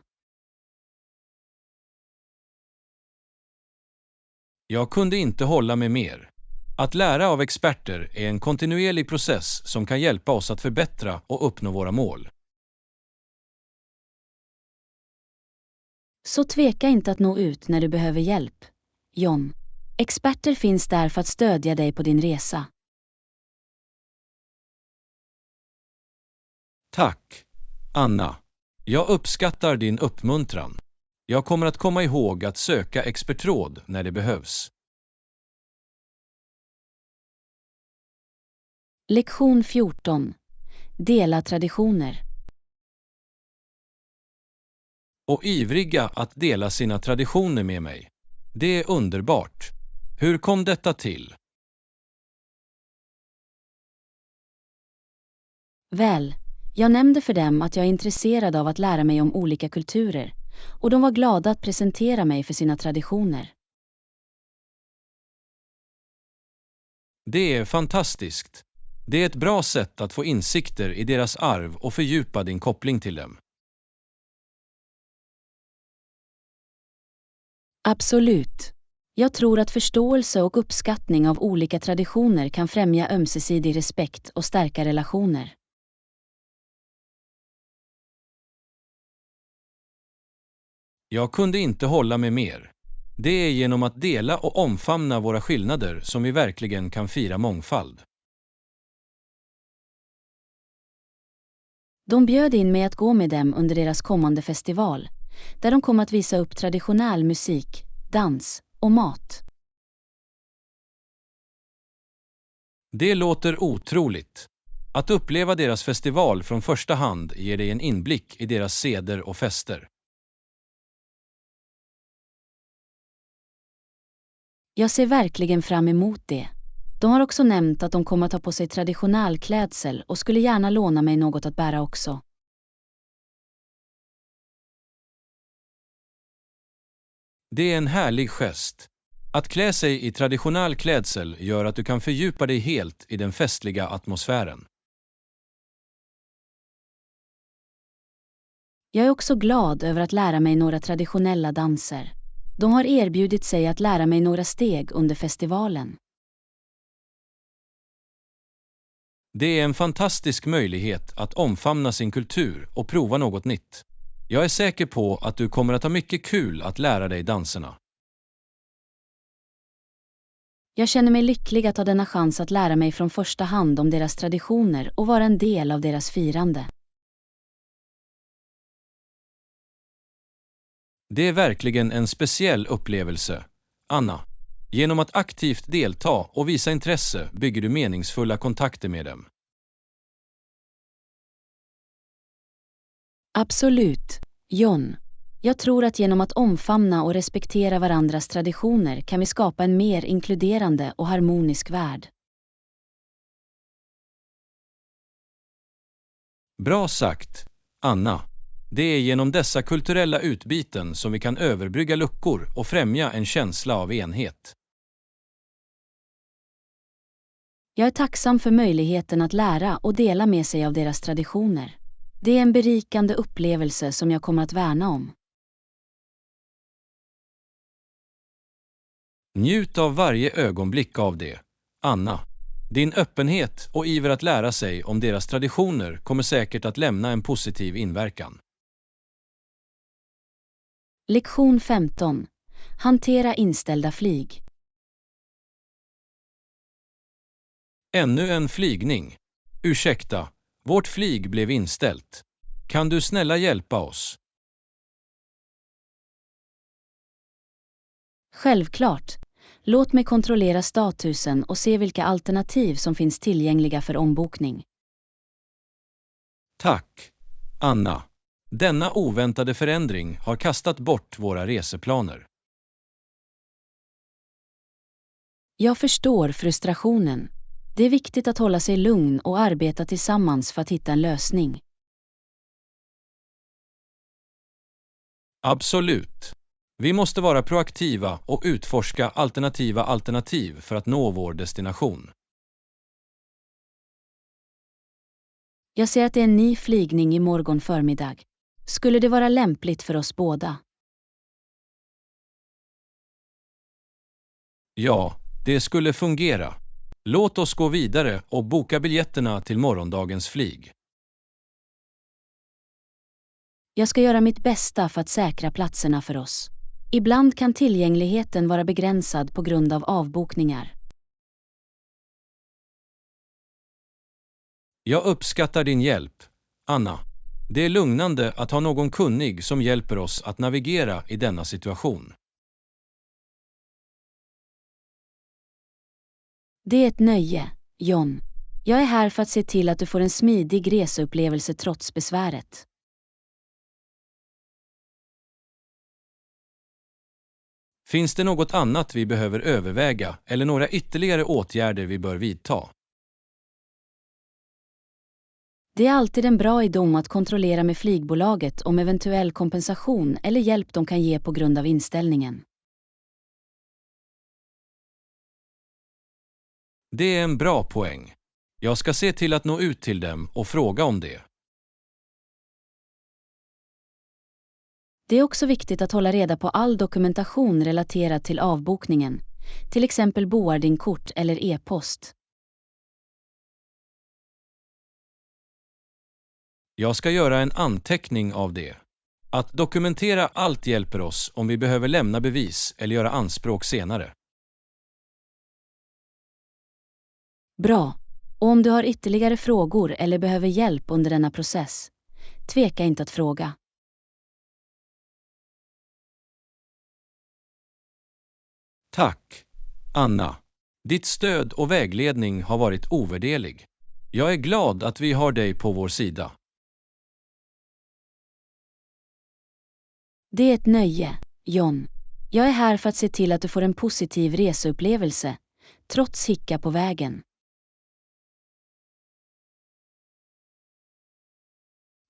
Jag kunde inte hålla med mer. Att lära av experter är en kontinuerlig process som kan hjälpa oss att förbättra och uppnå våra mål. Så tveka inte att nå ut när du behöver hjälp, John. Experter finns där för att stödja dig på din resa. Tack, Anna. Jag uppskattar din uppmuntran. Jag kommer att komma ihåg att söka expertråd när det behövs. Lektion 14. Dela traditioner. Och ivriga att dela sina traditioner med mig. Det är underbart. Hur kom detta till? Väl, jag nämnde för dem att jag är intresserad av att lära mig om olika kulturer, och de var glada att presentera mig för sina traditioner. Det är fantastiskt. Det är ett bra sätt att få insikter i deras arv och fördjupa din koppling till dem. Absolut. Jag tror att förståelse och uppskattning av olika traditioner kan främja ömsesidig respekt och stärka relationer. Jag kunde inte hålla med mer. Det är genom att dela och omfamna våra skillnader som vi verkligen kan fira mångfald. De bjöd in mig att gå med dem under deras kommande festival, där de kommer att visa upp traditionell musik, dans och mat. Det låter otroligt. Att uppleva deras festival från första hand ger dig en inblick i deras seder och fester. Jag ser verkligen fram emot det. De har också nämnt att de kommer att ta på sig traditionell klädsel och skulle gärna låna mig något att bära också. Det är en härlig gest. Att klä sig i traditionell klädsel gör att du kan fördjupa dig helt i den festliga atmosfären. Jag är också glad över att lära mig några traditionella danser. De har erbjudit sig att lära mig några steg under festivalen. Det är en fantastisk möjlighet att omfamna sin kultur och prova något nytt. Jag är säker på att du kommer att ha mycket kul att lära dig danserna. Jag känner mig lycklig att ha denna chans att lära mig från första hand om deras traditioner och vara en del av deras firande. Det är verkligen en speciell upplevelse, Anna. Genom att aktivt delta och visa intresse bygger du meningsfulla kontakter med dem. Absolut, John. Jag tror att genom att omfamna och respektera varandras traditioner kan vi skapa en mer inkluderande och harmonisk värld. Bra sagt, Anna. Det är genom dessa kulturella utbyten som vi kan överbrygga luckor och främja en känsla av enhet. Jag är tacksam för möjligheten att lära och dela med sig av deras traditioner. Det är en berikande upplevelse som jag kommer att värna om. Njut av varje ögonblick av det, Anna. Din öppenhet och iver att lära sig om deras traditioner kommer säkert att lämna en positiv inverkan. Lektion 15. Hantera inställda flyg. Ännu en flygning. Ursäkta, vårt flyg blev inställt. Kan du snälla hjälpa oss? Självklart. Låt mig kontrollera statusen och se vilka alternativ som finns tillgängliga för ombokning. Tack, Anna. Denna oväntade förändring har kastat bort våra reseplaner. Jag förstår frustrationen. Det är viktigt att hålla sig lugn och arbeta tillsammans för att hitta en lösning. Absolut. Vi måste vara proaktiva och utforska alternativa alternativ för att nå vår destination. Jag ser att det är en ny flygning i morgon förmiddag. Skulle det vara lämpligt för oss båda? Ja, det skulle fungera. Låt oss gå vidare och boka biljetterna till morgondagens flyg. Jag ska göra mitt bästa för att säkra platserna för oss. Ibland kan tillgängligheten vara begränsad på grund av avbokningar. Jag uppskattar din hjälp, Anna. Det är lugnande att ha någon kunnig som hjälper oss att navigera i denna situation. Det är ett nöje, John. Jag är här för att se till att du får en smidig reseupplevelse trots besväret. Finns det något annat vi behöver överväga eller några ytterligare åtgärder vi bör vidta? Det är alltid en bra idé att kontrollera med flygbolaget om eventuell kompensation eller hjälp de kan ge på grund av inställningen. Det är en bra poäng. Jag ska se till att nå ut till dem och fråga om det. Det är också viktigt att hålla reda på all dokumentation relaterad till avbokningen, till exempel boardingkort eller e-post. Jag ska göra en anteckning av det. Att dokumentera allt hjälper oss om vi behöver lämna bevis eller göra anspråk senare. Bra. Och om du har ytterligare frågor eller behöver hjälp under denna process, tveka inte att fråga. Tack, Anna. Ditt stöd och vägledning har varit ovärderlig. Jag är glad att vi har dig på vår sida. Det är ett nöje, John. Jag är här för att se till att du får en positiv reseupplevelse, trots hicka på vägen.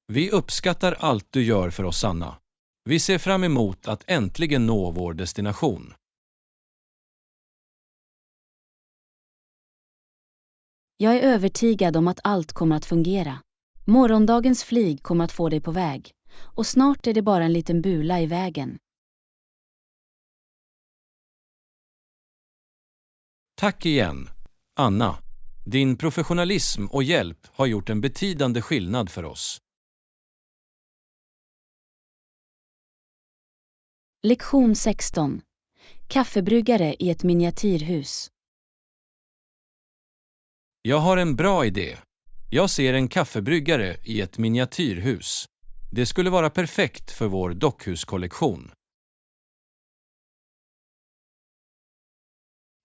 Vi uppskattar allt du gör för oss, Anna. Vi ser fram emot att äntligen nå vår destination. Jag är övertygad om att allt kommer att fungera. Morgondagens flyg kommer att få dig på väg, och snart är det bara en liten bula i vägen. Tack igen, Anna. Din professionalism och hjälp har gjort en betydande skillnad för oss. Lektion 16. Kaffebryggare i ett miniatyrhus. Jag har en bra idé. Jag ser en kaffebryggare i ett miniatyrhus. Det skulle vara perfekt för vår dockhuskollektion.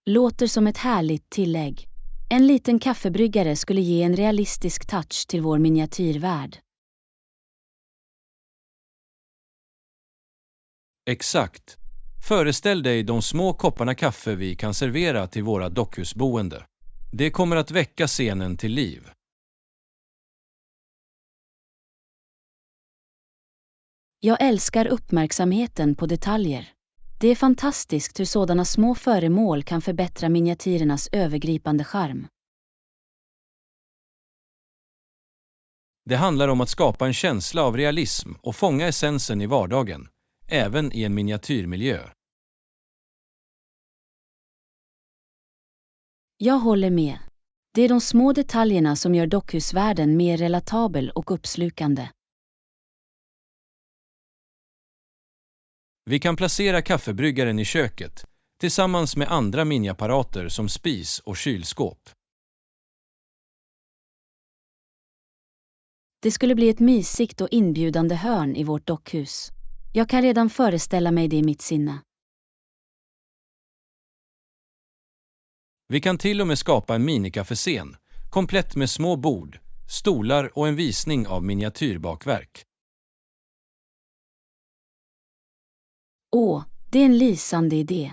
Låter som ett härligt tillägg. En liten kaffebryggare skulle ge en realistisk touch till vår miniatyrvärld. Exakt. Föreställ dig de små kopparna kaffe vi kan servera till våra dockhusboende. Det kommer att väcka scenen till liv. Jag älskar uppmärksamheten på detaljer. Det är fantastiskt hur sådana små föremål kan förbättra miniatyrernas övergripande charm. Det handlar om att skapa en känsla av realism och fånga essensen i vardagen, även i en miniatyrmiljö. Jag håller med. Det är de små detaljerna som gör dockhusvärlden mer relatabel och uppslukande. Vi kan placera kaffebryggaren i köket, tillsammans med andra miniapparater som spis och kylskåp. Det skulle bli ett mysigt och inbjudande hörn i vårt dockhus. Jag kan redan föreställa mig det i mitt sinne. Vi kan till och med skapa en minikafescen, komplett med små bord, stolar och en visning av miniatyrbakverk. Åh, det är en lysande idé.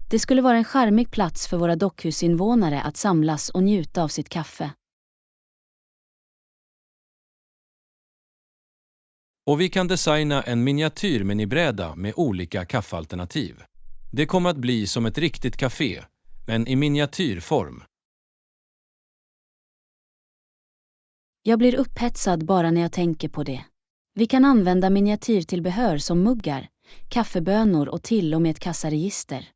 Det skulle vara en charmig plats för våra dockhusinvånare att samlas och njuta av sitt kaffe. Och vi kan designa en miniatyrmenybräda med olika kaffealternativ. Det kommer att bli som ett riktigt café, men i miniatyrform. Jag blir upphetsad bara när jag tänker på det. Vi kan använda miniatyrtillbehör som muggar, kaffebönor och till och med ett kassaregister.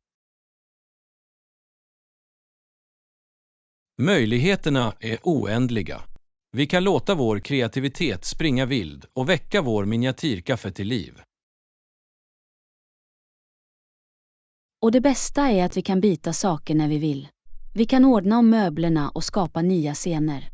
Möjligheterna är oändliga. Vi kan låta vår kreativitet springa vild och väcka vår miniatyrkaffe till liv. Och det bästa är att vi kan byta saker när vi vill. Vi kan ordna om möblerna och skapa nya scener.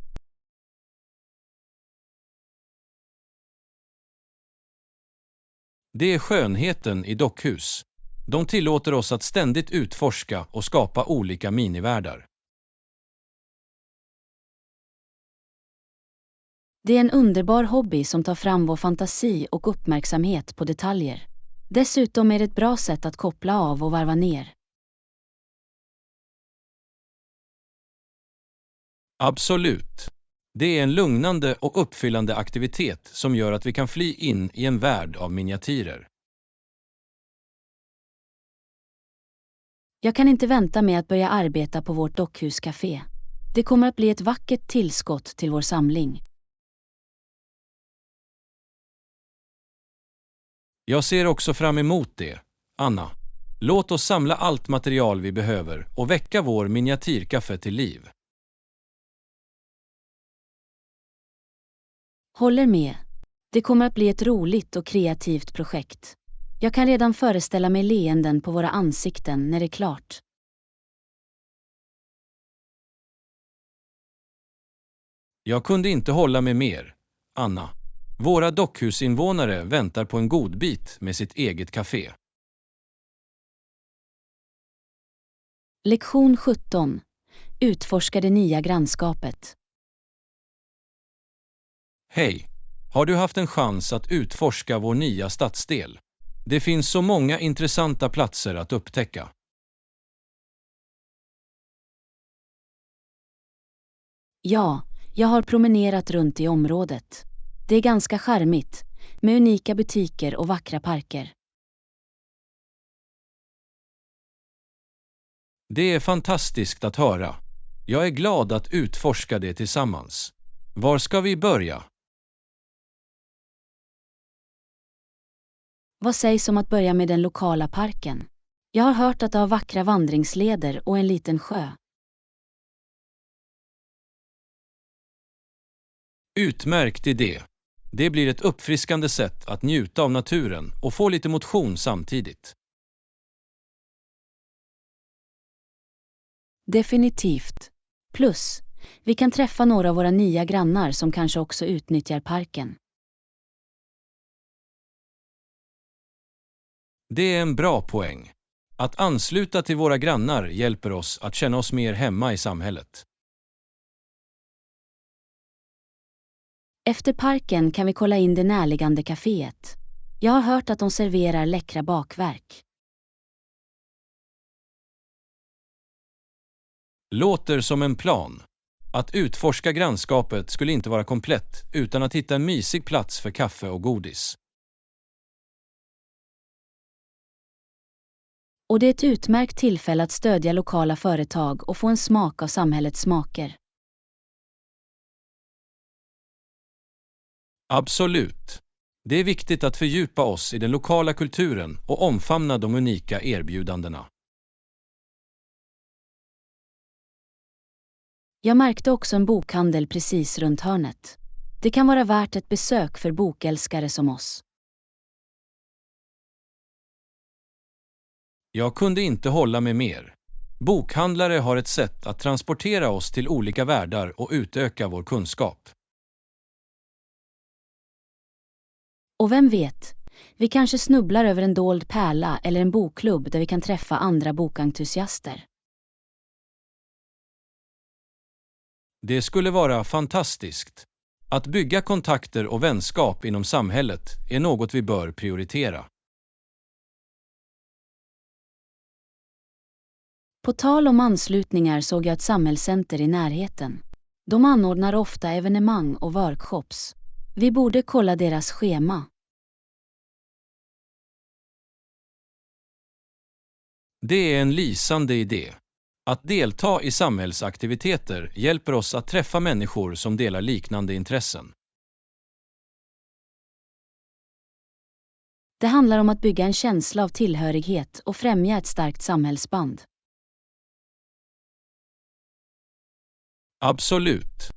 Det är skönheten i dockhus. De tillåter oss att ständigt utforska och skapa olika minivärldar. Det är en underbar hobby som tar fram vår fantasi och uppmärksamhet på detaljer. Dessutom är det ett bra sätt att koppla av och varva ner. Absolut. Det är en lugnande och uppfyllande aktivitet som gör att vi kan fly in i en värld av miniatyrer. Jag kan inte vänta med att börja arbeta på vårt dockhuscafé. Det kommer att bli ett vackert tillskott till vår samling. Jag ser också fram emot det, Anna. Låt oss samla allt material vi behöver och väcka vår miniatyrkaffe till liv. Håller med. Det kommer att bli ett roligt och kreativt projekt. Jag kan redan föreställa mig leenden på våra ansikten när det är klart. Jag kunde inte hålla mig mer, Anna. Våra dockhusinvånare väntar på en godbit med sitt eget café. Lektion 17. Utforska det nya grannskapet. Hej! Har du haft en chans att utforska vår nya stadsdel? Det finns så många intressanta platser att upptäcka. Ja, jag har promenerat runt i området. Det är ganska charmigt, med unika butiker och vackra parker. Det är fantastiskt att höra. Jag är glad att utforska det tillsammans. Var ska vi börja? Vad sägs om att börja med den lokala parken? Jag har hört att det har vackra vandringsleder och en liten sjö. Utmärkt idé. Det blir ett uppfriskande sätt att njuta av naturen och få lite motion samtidigt. Definitivt. Plus, vi kan träffa några av våra nya grannar som kanske också utnyttjar parken. Det är en bra poäng. Att ansluta till våra grannar hjälper oss att känna oss mer hemma i samhället. Efter parken kan vi kolla in det närliggande kaféet. Jag har hört att de serverar läckra bakverk. Låter som en plan. Att utforska grannskapet skulle inte vara komplett utan att hitta en mysig plats för kaffe och godis. Och det är ett utmärkt tillfälle att stödja lokala företag och få en smak av samhällets smaker. Absolut. Det är viktigt att fördjupa oss i den lokala kulturen och omfamna de unika erbjudandena. Jag märkte också en bokhandel precis runt hörnet. Det kan vara värt ett besök för bokälskare som oss. Jag kunde inte hålla mig mer. Bokhandlare har ett sätt att transportera oss till olika världar och utöka vår kunskap. Och vem vet, vi kanske snubblar över en dold pärla eller en bokklubb där vi kan träffa andra bokentusiaster. Det skulle vara fantastiskt. Att bygga kontakter och vänskap inom samhället är något vi bör prioritera. På tal om anslutningar såg jag ett samhällscenter i närheten. De anordnar ofta evenemang och workshops. Vi borde kolla deras schema. Det är en lysande idé. Att delta i samhällsaktiviteter hjälper oss att träffa människor som delar liknande intressen. Det handlar om att bygga en känsla av tillhörighet och främja ett starkt samhällsband. Absolut.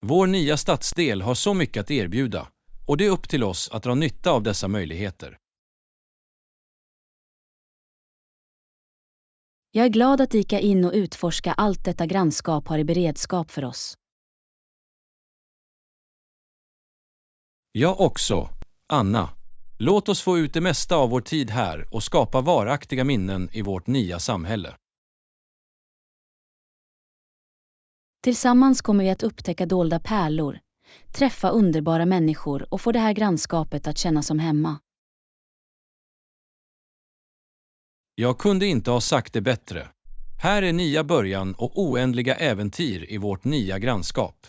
Vår nya stadsdel har så mycket att erbjuda och det är upp till oss att dra nytta av dessa möjligheter. Jag är glad att dyka in och utforska allt detta grannskap har i beredskap för oss. Jag också, Anna. Låt oss få ut det mesta av vår tid här och skapa varaktiga minnen i vårt nya samhälle. Tillsammans kommer vi att upptäcka dolda pärlor, träffa underbara människor och få det här grannskapet att kännas som hemma. Jag kunde inte ha sagt det bättre. Här är nya början och oändliga äventyr i vårt nya grannskap.